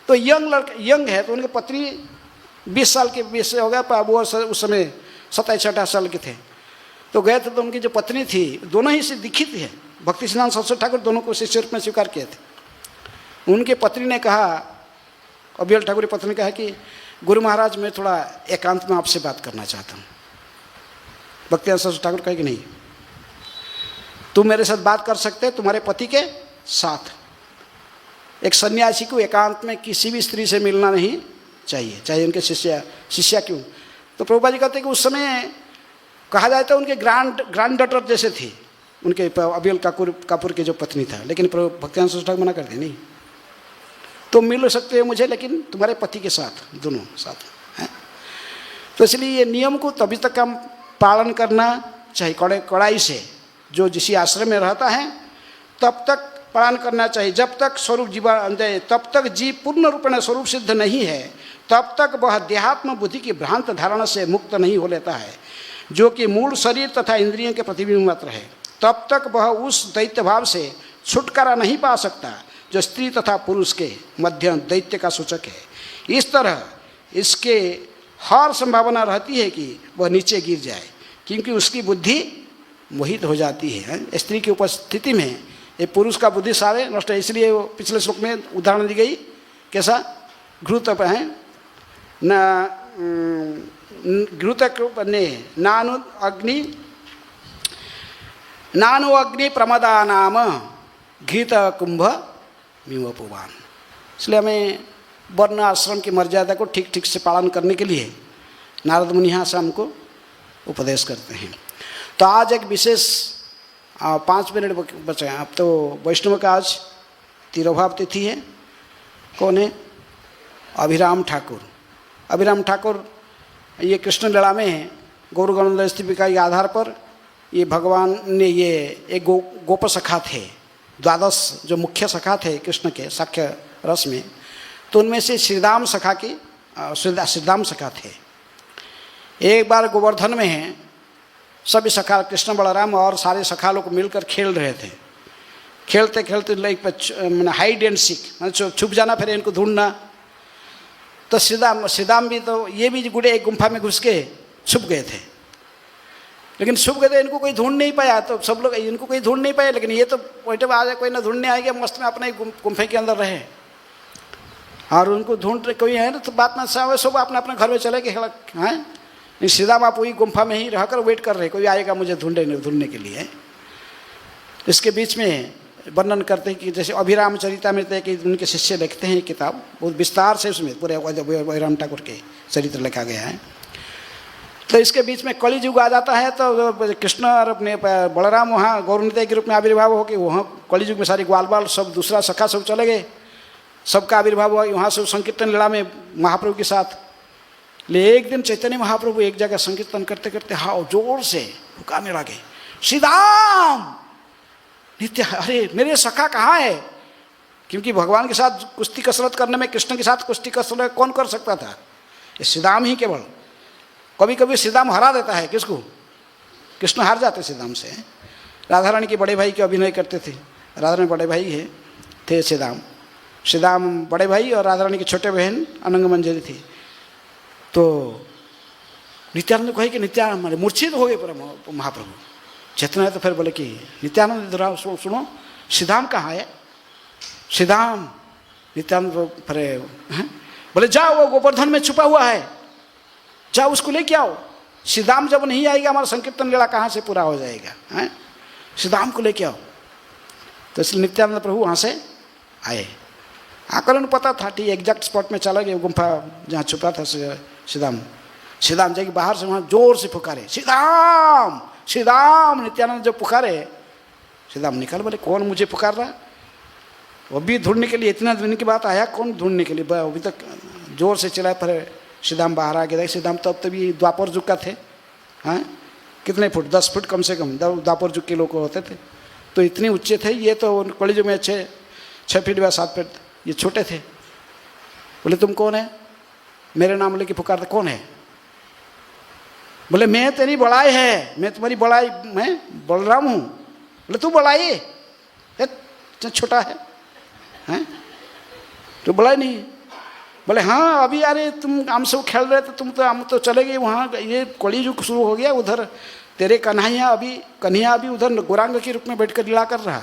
तो यंग है, तो उनकी पत्नी 20 साल के 20 से हो गया, वो उस समय 27-28 साल के थे। तो गए थे तो उनकी जो पत्नी थी, दोनों ही से दीक्षित है, भक्ति सिद्धांत सरस्वती ठाकुर दोनों को शिष्य रूप में स्वीकार किए थे। उनके पत्नी ने कहा, अबियल ठाकुर की पत्नी ने कहा कि गुरु महाराज मैं थोड़ा एकांत में आपसे बात करना चाहता हूँ। भक्ति सरस्वती ठाकुर कहे कि नहीं, तुम मेरे साथ बात कर सकते हैं तुम्हारे पति के साथ। एक सन्यासी को एकांत में किसी भी स्त्री से मिलना नहीं चाहिए, चाहे उनके शिष्या क्यों। तो प्रभुपाद जी कहते हैं कि उस समय कहा जाए तो उनके ग्रैंड डॉटर जैसे थी, उनके अबियल कापुर की जो पत्नी था। लेकिन भक्ति सरस्वती ठाकुर मना कर दिया, नहीं तो मिल सकते हो मुझे, लेकिन तुम्हारे पति के साथ, दोनों साथ हैं। तो इसलिए ये नियम को तभी तक हम पालन करना चाहिए कड़ाई से। जो जिस आश्रम में रहता है तब तक पालन करना चाहिए, जब तक स्वरूप जीवन, तब तक जीव पूर्ण रूप में स्वरूप सिद्ध नहीं है, तब तक वह देहात्म बुद्धि की भ्रांत धारणा से मुक्त नहीं हो लेता है, जो कि मूल शरीर तथा इंद्रियों के प्रतिबिंब मात्र है। तब तक वह उस दैत्य भाव से छुटकारा नहीं पा सकता जो स्त्री तथा पुरुष के मध्य दैत्य का सूचक है। इस तरह इसके हर संभावना रहती है कि वह नीचे गिर जाए, क्योंकि उसकी बुद्धि मोहित हो जाती है। स्त्री की उपस्थिति में ये पुरुष का बुद्धि सारे नष्ट है। इसलिए वो पिछले श्लोक में उदाहरण दी गई, कैसा? घृत है घृत ने नानु अग्नि प्रमदा नाम घृत कुंभ मीवपुवान। इसलिए हमें वर्ण आश्रम की मर्यादा को ठीक ठीक से पालन करने के लिए नारद मुनि यहाँ से हमको उपदेश करते हैं। तो आज एक विशेष 5 मिनट बचे हैं। अब तो वैष्णव का आज तिरोभाव तिथि है। कौन है? अभिराम ठाकुर। अभिराम ठाकुर ये कृष्ण लीला में गौर गणोदय स्तुतिका के आधार पर ये भगवान ने ये एक गोप सखा थे, 12 जो मुख्य सखा थे कृष्ण के साख्य रस में, तो उनमें से श्रीदाम सखा की श्रीदाम सखा थे। एक बार गोवर्धन में सभी सखा कृष्ण बलराम और सारे सखा लोग मिलकर खेल रहे थे। खेलते खेलते लाइक मैंने हाइड एंड सीक, मैंने छुप जाना, फिर इनको ढूंढना। तो श्रीदाम भी तो ये भी गुड़े एक गुम्फा में घुस के छुप गए थे, लेकिन छुप गए थे, इनको कोई ढूंढ नहीं पाया। तो सब लोग इनको कोई ढूंढ नहीं पाया, लेकिन ये तो वैसे आज कोई ना ढूंढने आएगा, मस्त में अपने गुम्फे के अंदर रहे और उनको ढूंढ कोई है ना, तो बात ना सब अपने अपने घर में चले गए हैं। श्रीदाम आप वही गुम्फा में ही रहकर वेट कर रहे, कोई आएगा मुझे ढूंढने के लिए। इसके बीच में वर्णन करते हैं कि जैसे अभिराम चरिता में कि उनके शिष्य लिखते हैं किताब, बहुत विस्तार से उसमें पूरे अभिराम ठाकुर के चरित्र लिखा गया है। तो इसके बीच में कली युग आ जाता है, तो कृष्ण और अपने बलराम वहाँ गौरनिताई के रूप में आविर्भाव हो के वहाँ कली युग में सारी ग्वाल बाल सब दूसरा सखा सब चले गए, सबका आविर्भाव हुआ वहाँ से संकीर्तन लीला में महाप्रभु के साथ। ले एक दिन चैतन्य महाप्रभु एक जगह संकीर्तन करते करते हाँ जोर से पुकारने लगे, श्रीदाम नित्य, अरे मेरे सखा कहाँ है? क्योंकि भगवान के साथ कुश्ती कसरत करने में, कृष्ण के साथ कुश्ती कसरत कौन कर सकता था? ये श्रीदाम ही केवल। कभी कभी श्रीदाम हरा देता है किसको? कृष्ण हार जाते श्रीदाम से। राधा रानी के बड़े भाई के अभिनय करते थे। राधा रानी बड़े भाई है थे श्रीदाम, श्रीदाम बड़े भाई और राधा रानी की छोटे बहन अनंग मंजरी थी। तो नित्यानंद कहे कि नित्यानंद मूर्छित हो गए पर महाप्रभु, चेतना है तो फिर बोले कि नित्यानंद इधर सुनो, श्रीदाम कहाँ है? श्रीदाम नित्यानंद फिर बोले जाओ वो गोवर्धन में छुपा हुआ है, जाओ उसको लेके आओ। श्रीदाम जब नहीं आएगा हमारा संकीर्तन लीला कहाँ से पूरा हो जाएगा? हैं, श्रीदाम को लेके आओ। तो इसलिए नित्यानंद प्रभु वहाँ से आए। आकर उन्हें पता था ठीक एग्जैक्ट स्पॉट में चला गया, गुम्फा जहाँ छुपा था श्रीदाम। श्रीदाम जाके बाहर से वहाँ जोर से पुकारे, श्रीदाम श्रीदाम। नित्यानंद जब पुकारे, श्रीदाम निकल, बोले कौन मुझे पुकार रहा? वो भी ढूंढने के लिए, इतना दिन की बात आया कौन ढूंढने के लिए? अभी तक जोर से चला, पर श्रीदाम बाहर आ गया। श्रीदाम तभी द्वापर युग का थे। हाँ, कितने फुट? 10 फुट कम से कम द्वापर युग के लोग होते थे। तो इतने ऊंचे थे, ये तो कॉलेज में 6 फीट या 7 फीट, ये छोटे थे। बोले तुम कौन है? मेरे नाम लेके पुकारते, कौन है? बोले मैं तेरी बड़ाई है, मैं तुम्हारी बड़ाई, मैं बलराम हूँ। बोले तू बड़ाई छोटा है, हैं? तो बड़ाई नहीं। बोले हाँ अभी अरे तुम हम सब खेल रहे थे, हम तो चले गए वहाँ, ये कली युग शुरू हो गया। उधर तेरे कन्हैया अभी उधर गौरांग के रूप में बैठकर लीला कर रहा,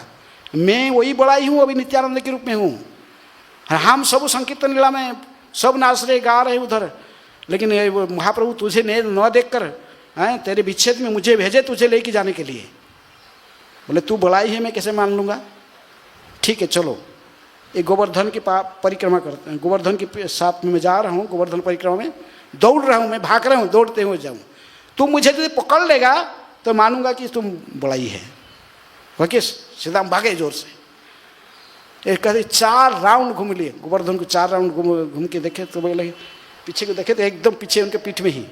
मैं वही बड़ाई हूँ, अभी नित्यानंद के रूप में हूँ। हम सब संकीर्तन लीला में सब नाच रहे गा रहे उधर, लेकिन महाप्रभु तुझे न देख कर हैं तेरे विच्छेद में मुझे भेजे तुझे लेके जाने के लिए। बोले तू बड़ाई है, मैं कैसे मान लूँगा? ठीक है चलो, एक गोवर्धन की परिक्रमा करते हैं। गोवर्धन के साथ में मैं जा रहा हूँ, गोवर्धन परिक्रमा में दौड़ रहा हूँ, मैं भाग रहा हूँ, दौड़ते हुए जाऊँ। तुम मुझे यदि पकड़ लेगा तो मानूंगा कि तुम बड़ाई है। वही श्रीदाम भागे जोर से, एक कहते 4 राउंड घूम लिए गोवर्धन को, 4 राउंड घूम के देखे तो बोले, पीछे को देखे तो एकदम पीछे उनके पीठ में ही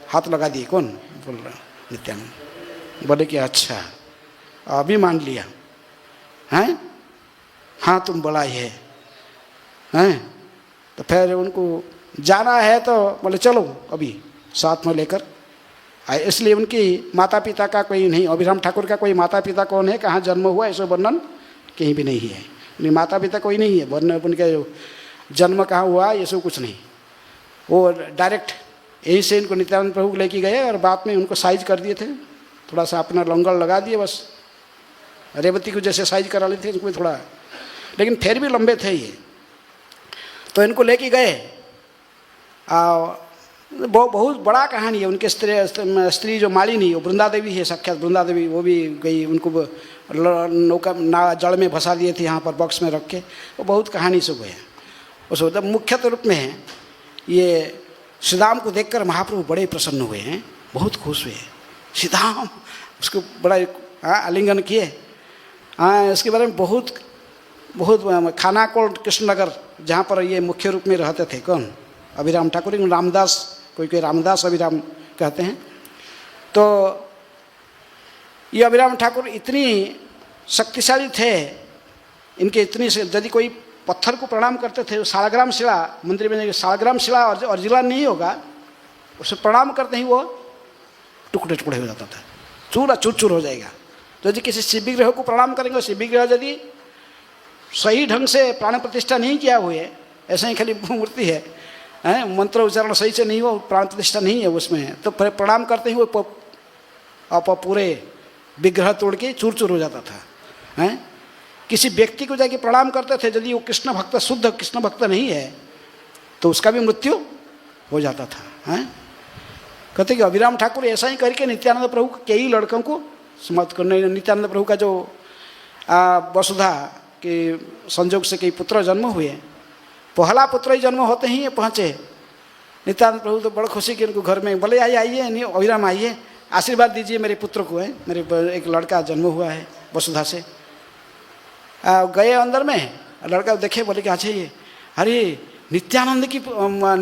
हाथ लगा दिए। कौन बोल रहा? नित्यानंद। बोले कि अच्छा अभी मान लिया हैं, हाँ तुम बड़ा ही है, हैं? तो फिर उनको जाना है तो बोले चलो अभी साथ में लेकर आए। इसलिए उनकी माता पिता का कोई नहीं, अभिराम ठाकुर का कोई माता पिता कौन है, कहाँ जन्म हुआ, ऐसा वर्णन कहीं भी नहीं है। उनके माता पिता कोई नहीं है, वर्णन उनके जन्म कहाँ हुआ ये सब कुछ नहीं। वो डायरेक्ट यहीं से इनको नित्यानंद प्रभु लेके गए और बाद में उनको साइज कर दिए थे, थोड़ा सा अपना लंगर लगा दिए बस, रेवती को जैसे साइज करा लेते थे इनको थोड़ा, लेकिन फिर भी लंबे थे ये। तो इनको लेके गए। बहुत बड़ा कहानी है। उनके स्त्री जो मालिनी, वो वृंदा देवी है, साक्षात वृंदा देवी, वो भी गई, उनको नौका जल में फंसा दिए थे यहाँ पर बॉक्स में रख के। वो बहुत कहानी सब है। उस मुख्य रूप में ये श्रीदाम को देखकर महाप्रभु बड़े प्रसन्न हुए हैं, बहुत खुश हुए। श्रीदाम उसको बड़ा आलिंगन किए। इसके बारे में बहुत खानाकोट कृष्णनगर जहाँ पर ये मुख्य रूप में रहते थे, कौन? अभिराम ठाकुर, रामदास, कोई रामदास अभिराम कहते हैं। तो ये अभिराम ठाकुर इतनी शक्तिशाली थे, इनके इतनी, यदि कोई पत्थर को प्रणाम करते थे, सालग्राम शिला मंदिर में, सालग्राम शिला ओरिजिनल नहीं होगा, उसे प्रणाम करते ही वो टुकड़े टुकड़े हो जाता था, चूर चूर हो जाएगा। तो यदि किसी शिव विग्रह को प्रणाम करेंगे, शिव विग्रह यदि सही ढंग से प्राण प्रतिष्ठा नहीं किया हुए, ऐसे ही खाली मूर्ति है, मंत्र उच्चारण सही से नहीं हुआ, प्राण प्रतिष्ठा नहीं है उसमें, तो प्रणाम करते ही वो आप पूरे विग्रह तोड़ के चूर चूर हो जाता था। किसी व्यक्ति को जाके प्रणाम करते थे, यदि वो कृष्ण भक्त, शुद्ध कृष्ण भक्त नहीं है, तो उसका भी मृत्यु हो जाता था। कहते कि अभिराम ठाकुर ऐसा ही करके नित्यानंद प्रभु कई लड़कों को समाप्त करने, नित्यानंद प्रभु का जो वसुधा के संयोग से कई पुत्र जन्म हुए, पहला पुत्र ही जन्म होते ही पहुँचे नित्यानंद प्रभु, तो बड़ा खुशी कि उनको घर में बोले आइए नहीं अभिराम आइए, आशीर्वाद दीजिए मेरे पुत्र को, है मेरे एक लड़का जन्म हुआ है वसुधा से। गए अंदर में, लड़का देखे, बोले कि अच्छा ये अरे नित्यानंद की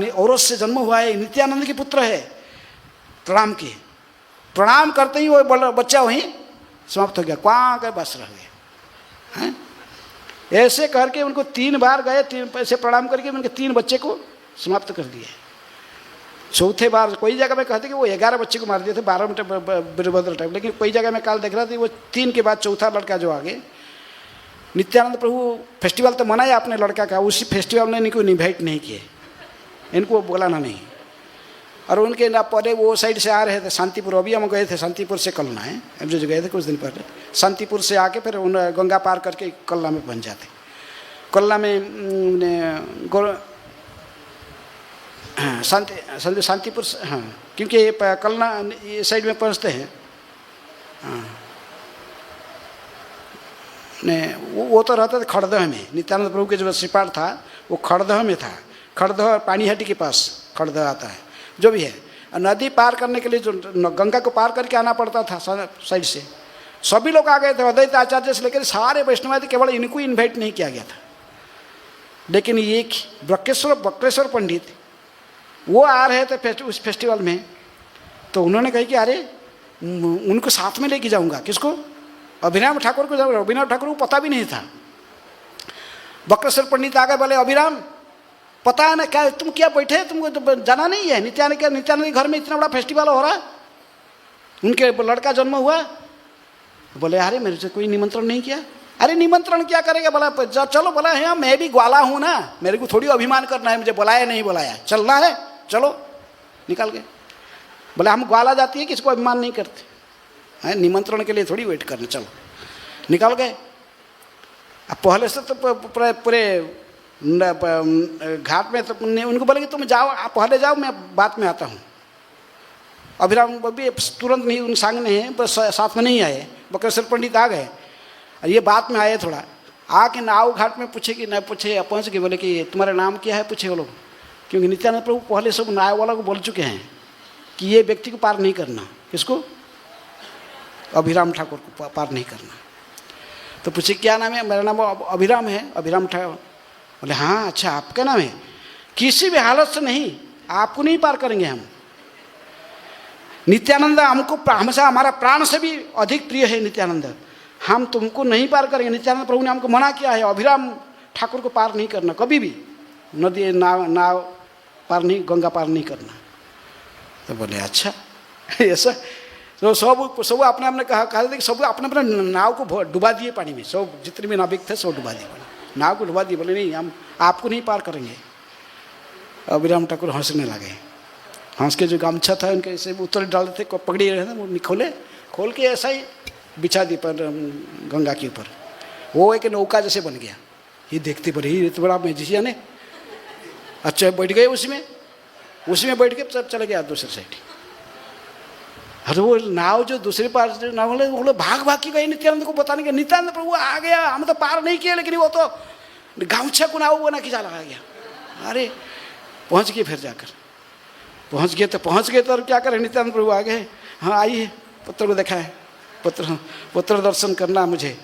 औरत से जन्म हुआ है, नित्यानंद की पुत्र है, प्रणाम किए। प्रणाम करते ही वो बच्चा वहीं समाप्त हो गया, क्वां गए बस रह गए। ऐसे करके उनको 3 बार गए, 3 पैसे प्रणाम करके उनके 3 बच्चे को समाप्त कर दिए। चौथे बार कोई जगह में कहते कि वो 11 बच्चे को मार दिए थे 12 मिनट वीरभद्र टाइप, लेकिन कोई जगह में काल देख रहा था वो 3 के बाद चौथा लड़का जो आगे। नित्यानंद प्रभु फेस्टिवल तो मनाया अपने लड़का का, उसी फेस्टिवल में इनको इन्वाइट नहीं किए, इनको बुलाना नहीं। और उनके ना पहले वो साइड से आ रहे थे शांतिपुर, अभी हम गए थे शांतिपुर से कलना है, अब जो गए थे कुछ दिन पहले, शांतिपुर से आके फिर उन गंगा पार करके कलना में पहुंच जाते। कलना में शांतिपुर से, हाँ, क्योंकि ये कलना ये साइड में पहुंचते हैं। हाँ, नहीं वो तो रहता था खड़दह में, नित्यानंद प्रभु के जो श्रीपाठ था वो खड़दह में था। खड़दह पानीहाटी के पास खड़दह आता है, जो भी है। नदी पार करने के लिए जो गंगा को पार करके आना पड़ता था साइड से, सभी लोग आ गए थे, अद्वैत आचार्य से लेकर सारे वैष्णवादि, केवल इनको इन्वाइट नहीं किया गया था। लेकिन ये बक्रेश्वर पंडित वो आ रहे थे उस फेस्टिवल में, तो उन्होंने कहा कि अरे उनको साथ में लेके जाऊंगा। किसको? अभिराम ठाकुर को जाऊंगा। अभिराम ठाकुर को पता भी नहीं था। बक्रेश्वर पंडित आ गए, बोले अभिराम पता है ना क्या, तुम क्या बैठे, तुमको तो जाना नहीं है? नित्यानंद के घर में इतना बड़ा फेस्टिवल हो रहा, उनके लड़का जन्म हुआ। बोले अरे मेरे से कोई निमंत्रण नहीं किया। अरे निमंत्रण क्या करेगा? बोला चलो। बोला है मैं भी ग्वाला हूँ ना, मेरे को थोड़ी अभिमान करना है, मुझे बुलाया नहीं बुलाया, चलना है चलो। निकल गए। बोले हम ग्वाला जाती है किसको अभिमान नहीं करते हैं, निमंत्रण के लिए थोड़ी वेट करना, चलो। निकल गए। अब पहले से तो पूरे घाट में तो उनको बोले कि तुम जाओ, आप पहले जाओ, मैं बाद में आता हूँ। अभिराम भी तुरंत नहीं उन सामने हैं, बस साथ में नहीं आए। बक्रेश्वर पंडित आ गए, ये बात में आए थोड़ा आके नाव घाट में पूछे कि नहीं पूछे, पहुँच गए। बोले कि तुम्हारा नाम क्या है, पूछे वो लोग, क्योंकि नित्यानंद प्रभु पहले सब नाव वाला को बोल चुके हैं कि ये व्यक्ति को पार नहीं करना। किसको? अभिराम ठाकुर को पार नहीं करना। तो पूछे क्या नाम है? मेरा नाम अभिराम है, अभिराम ठाकुर। बोले हाँ अच्छा, आपका नाम है? किसी भी हालत से नहीं, आपको नहीं पार करेंगे हम। नित्यानंद हमको हमेशा हमारा प्राण से भी अधिक प्रिय है नित्यानंद, हम तुमको नहीं पार करेंगे। नित्यानंद प्रभु ने हमको मना किया है, अभिराम ठाकुर को पार नहीं करना, कभी भी नदी नाव पार नहीं, गंगा पार नहीं करना। तो बोले अच्छा ऐसा। तो सब अपने अपने कहा थे कि सब अपने अपने नाव को डुबा दिए पानी में, सब जितने भी नाविक थे सब डुबा दिए, नाव को डुबा दिए। बोले नहीं हम आपको नहीं पार करेंगे। अभिराम ठाकुर हंसने लगे। हंस के जो गमछा था उनके ऐसे उतर डालते थे, पकड़ी रहे थे, वो खोल के ऐसा ही बिछा दी पर गंगा के ऊपर। वो एक नौका जैसे बन गया। ये देखते पड़े, ये तो बड़ा मैजिशियन है। अच्छा बैठ गए उसमें बैठ के सब चले गया दूसरे साइड। अरे वो नाव जो दूसरे पार से नाव वाले वो लोग भाग के गए, नित्यानंद को बताने के। नित्यानंद प्रभु आ गया, हम तो पार नहीं किया, लेकिन वो तो गाँछा को नाव बना के जा लगा गया। अरे पहुँच गए, फिर जाकर पहुँच गए तो क्या करें, नित्यानंद प्रभु आ गए। हाँ आइए, पुत्र को देखा है, पुत्र दर्शन करना मुझे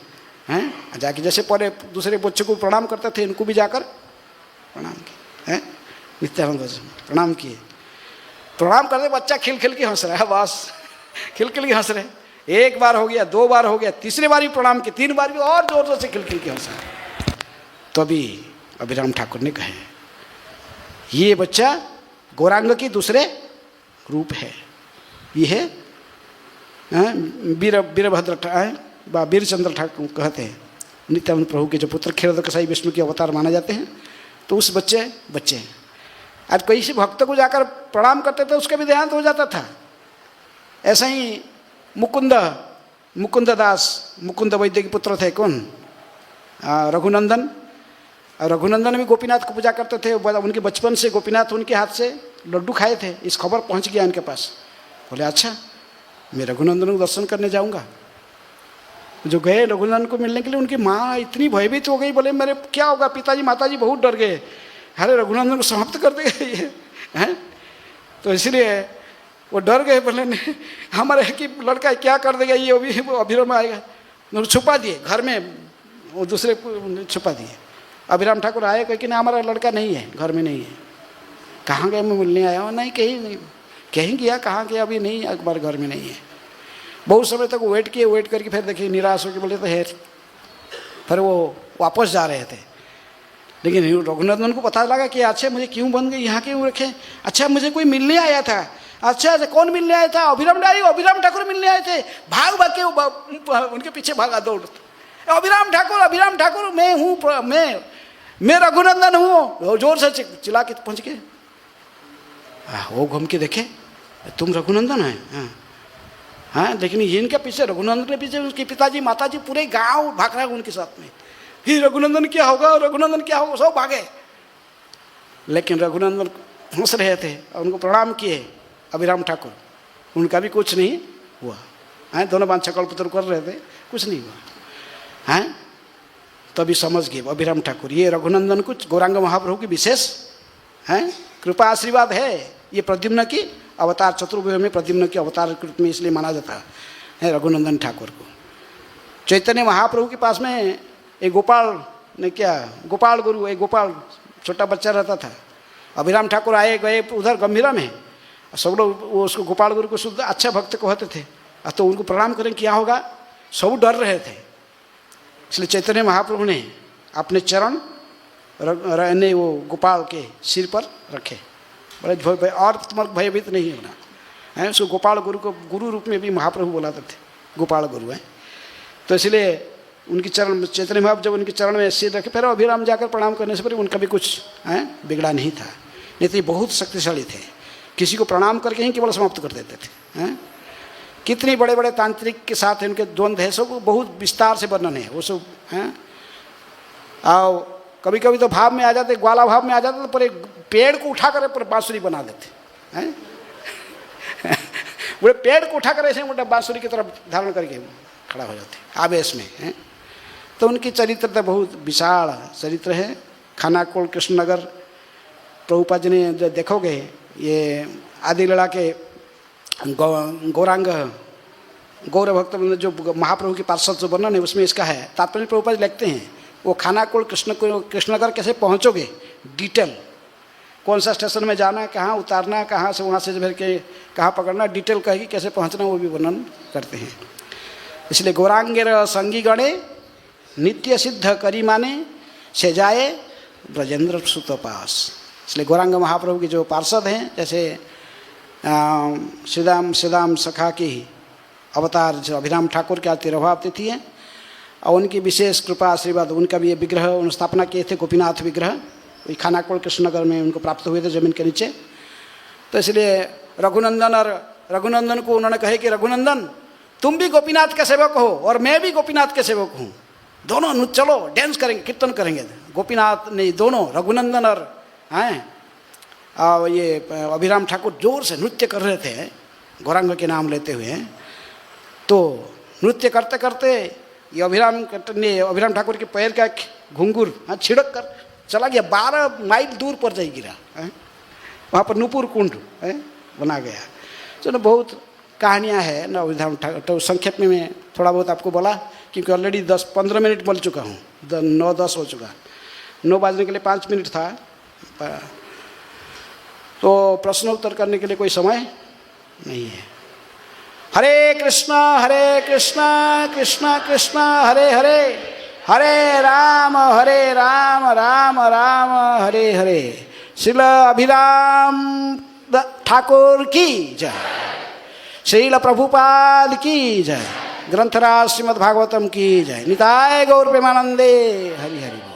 हैं। जाके जैसे पहले दूसरे बच्चों को प्रणाम करते थे, इनको भी जाकर प्रणाम किए हैं। नित्यानंद प्रणाम किए। प्रणाम करते बच्चा खिल के हंस रहा है, बस खिल के हंस रहे। एक बार हो गया, 2 बार हो गया, तीसरी बार भी प्रणाम किए, 3 बार भी और जोर से खिल के हंस रहा है। तो अभी अभिराम ठाकुर ने कहे ये बच्चा गौरांग की दूसरे रूप है, ये है वीरभद्र वीरचंद्र ठाकुर कहते हैं। नित्यानंद प्रभु के जो पुत्र क्षीरोद कसाई विष्णु के अवतार माने जाते हैं, तो उस बच्चे हैं। आज कोई से भक्त को जाकर प्रणाम करते थे, उसका भी देहांत हो जाता था। ऐसा ही मुकुंद दास, मुकुंद वैद्य के पुत्र थे। कौन? रघुनंदन। रघुनंदन भी गोपीनाथ को पूजा करते थे। उनके बचपन से गोपीनाथ उनके हाथ से लड्डू खाए थे। इस खबर पहुंच गया इनके पास। बोले अच्छा मैं रघुनंदन को दर्शन करने जाऊंगा। जो गए रघुनंदन को मिलने के लिए, उनकी माँ इतनी भयभीत हो गई। बोले मेरे क्या होगा, पिताजी माताजी बहुत डर गए, अरे रघुनंदन को समाप्त कर देगा ये हैं। तो इसलिए वो डर गए। बोले हमारे कि लड़का क्या कर देगा ये, अभिराम आएगा। उन्होंने छुपा दिए घर में, वो दूसरे को छुपा दिए। अभिराम ठाकुर आए, कहीं ना हमारा लड़का नहीं है, घर में नहीं है। कहाँ गए, मैं मिलने आया हूँ। नहीं कहीं गया, कहाँ गया, अभी नहीं, अखबार घर में नहीं है। बहुत समय तक वेट करके फिर देखिए निराश होकर बोले तो है। फिर वो वापस जा रहे थे। लेकिन रघुनंदन को पता लगा कि अच्छा मुझे क्यों बन गए, यहाँ क्यों रखे, अच्छा मुझे कोई मिलने आया था, अच्छा कौन मिलने आया था, अभिराम ठाकुर मिलने आए थे। भाग भाग के उनके पीछे भागा दौड़, अभिराम ठाकुर मैं हूँ, मैं रघुनंदन हूँ, जोर से चिल्ला के पहुँच के वो घूम के देखे तुम रघुनंदन है। हाँ लेकिन इनके पीछे, रघुनंदन के पीछे उसके पिताजी माताजी पूरे गांव भाग रहा है उनके साथ में, ही रघुनंदन क्या होगा, रघुनंदन क्या होगा, सब भागे। लेकिन रघुनंदन हंस रहे थे और उनको प्रणाम किए अभिराम ठाकुर, उनका भी कुछ नहीं हुआ। हैं दोनों बांध कल्पतरु कर रहे थे, कुछ नहीं हुआ। हैं तभी समझ गए अभिराम ठाकुर ये रघुनंदन कुछ गौरांग महाप्रभु की विशेष हैं कृपा आशीर्वाद है। ये प्रद्युम्न की अवतार, चतुर्भुज में प्रद्युम्न की अवतार के रूप में इसलिए माना जाता है रघुनंदन ठाकुर को। चैतन्य महाप्रभु के पास में एक गोपाल ने क्या, गोपाल गुरु, एक गोपाल छोटा बच्चा रहता था। अभिराम ठाकुर आए गए उधर गंभीरा में, सब लोग वो उसको गोपाल गुरु को शुद्ध अच्छा भक्त कहते थे, तो उनको प्रणाम करें क्या होगा, सब डर रहे थे। इसलिए चैतन्य महाप्रभु ने अपने चरण ने वो गोपाल के सिर पर रखे, बड़े भय, और तुम्हारा भयभीत नहीं होना है। उसको गोपाल गुरु को गुरु रूप में भी महाप्रभु बुलाते थे, गोपाल गुरु है। तो इसलिए उनकी चरण, चैतन्य महाप्रभु जब उनके चरण में सिर रखे, फिर अभिराम जाकर प्रणाम करने से पहले उनका भी कुछ बिगड़ा नहीं था। नहीं तो ये बहुत शक्तिशाली थे, किसी को प्रणाम करके ही केवल समाप्त कर देते थे। हैं कितने बड़े बड़े तांत्रिक के साथ उनके द्वंद्व है, सब बहुत विस्तार से वर्णन है वो सब। हैं और कभी कभी तो भाव में आ जाते, ग्वाला भाव में आ जाते, तो पूरे पेड़ को उठा कर पूरे बांसुरी बना देते हैं। पूरे पेड़ को उठा कर ऐसे मोटा बांसुरी की तरफ धारण करके खड़ा हो जाते आवेश में हैं। तो उनकी चरित्र तो बहुत विशाल चरित्र है। खानाकुल कृष्णनगर प्रभुपाद जी ने जो देखोगे, ये आदि लीला के गौरांग गौर भक्त जो महाप्रभु के पार्षद जो वर्णन है उसमें इसका है। तात्पर्य प्रभुपाद लिखते हैं वो खानाकुल कृष्णनगर कैसे पहुँचोगे, डिटेल कौन सा स्टेशन में जाना, कहाँ उतारना, कहाँ से वहाँ से भर के कहाँ पकड़ना, डिटेल कहेगी कैसे पहुँचना, वो भी वर्णन करते हैं। इसलिए गौरांगेर संगी गणे नित्य सिद्ध करी माने से जाए ब्रजेंद्र सुत पास। इसलिए गौरांग महाप्रभु के जो पार्षद हैं, जैसे श्रीदाम सखा की अवतार जो अभिराम ठाकुर के तिरुभाव तिथि है, और उनकी विशेष कृपा आशीर्वाद, उनका भी ये विग्रह स्थापना किए थे, गोपीनाथ विग्रह, वही खानाकुल कृष्णनगर में उनको प्राप्त हुए थे जमीन के नीचे। तो इसलिए रघुनंदन को उन्होंने कहे कि रघुनंदन तुम भी गोपीनाथ के सेवक हो और मैं भी गोपीनाथ के सेवक हूँ, दोनों चलो डांस करेंगे, कीर्तन करेंगे। गोपीनाथ नहीं, दोनों रघुनंदन और ये अभिराम ठाकुर जोर से नृत्य कर रहे थे गौरांग के नाम लेते हुए। तो नृत्य करते करते ये अभिराम ठाकुर के पैर का घुंघरू छिड़क कर चला गया, 12 माइल दूर पर जाई गिरा। वहाँ पर नूपुर कुंड बना गया। चलो बहुत कहानियाँ हैं ना अभिराम ठाकुर, तो संक्षेप में मैं थोड़ा बहुत आपको बोला, क्योंकि ऑलरेडी 10-15 मिनट बोल चुका हूँ, 9-10 हो चुका, 9 बजने के लिए 5 मिनट था। तो प्रश्न उत्तर करने के लिए कोई समय नहीं है। हरे कृष्णा कृष्णा कृष्णा हरे हरे, हरे राम राम राम हरे हरे। श्रील अभिराम ठाकुर की जय, श्रील प्रभुपाद की जय, ग्रंथराज श्रीमद् भागवतम की जय। निताय गौर प्रेमानंदे हरि हरि।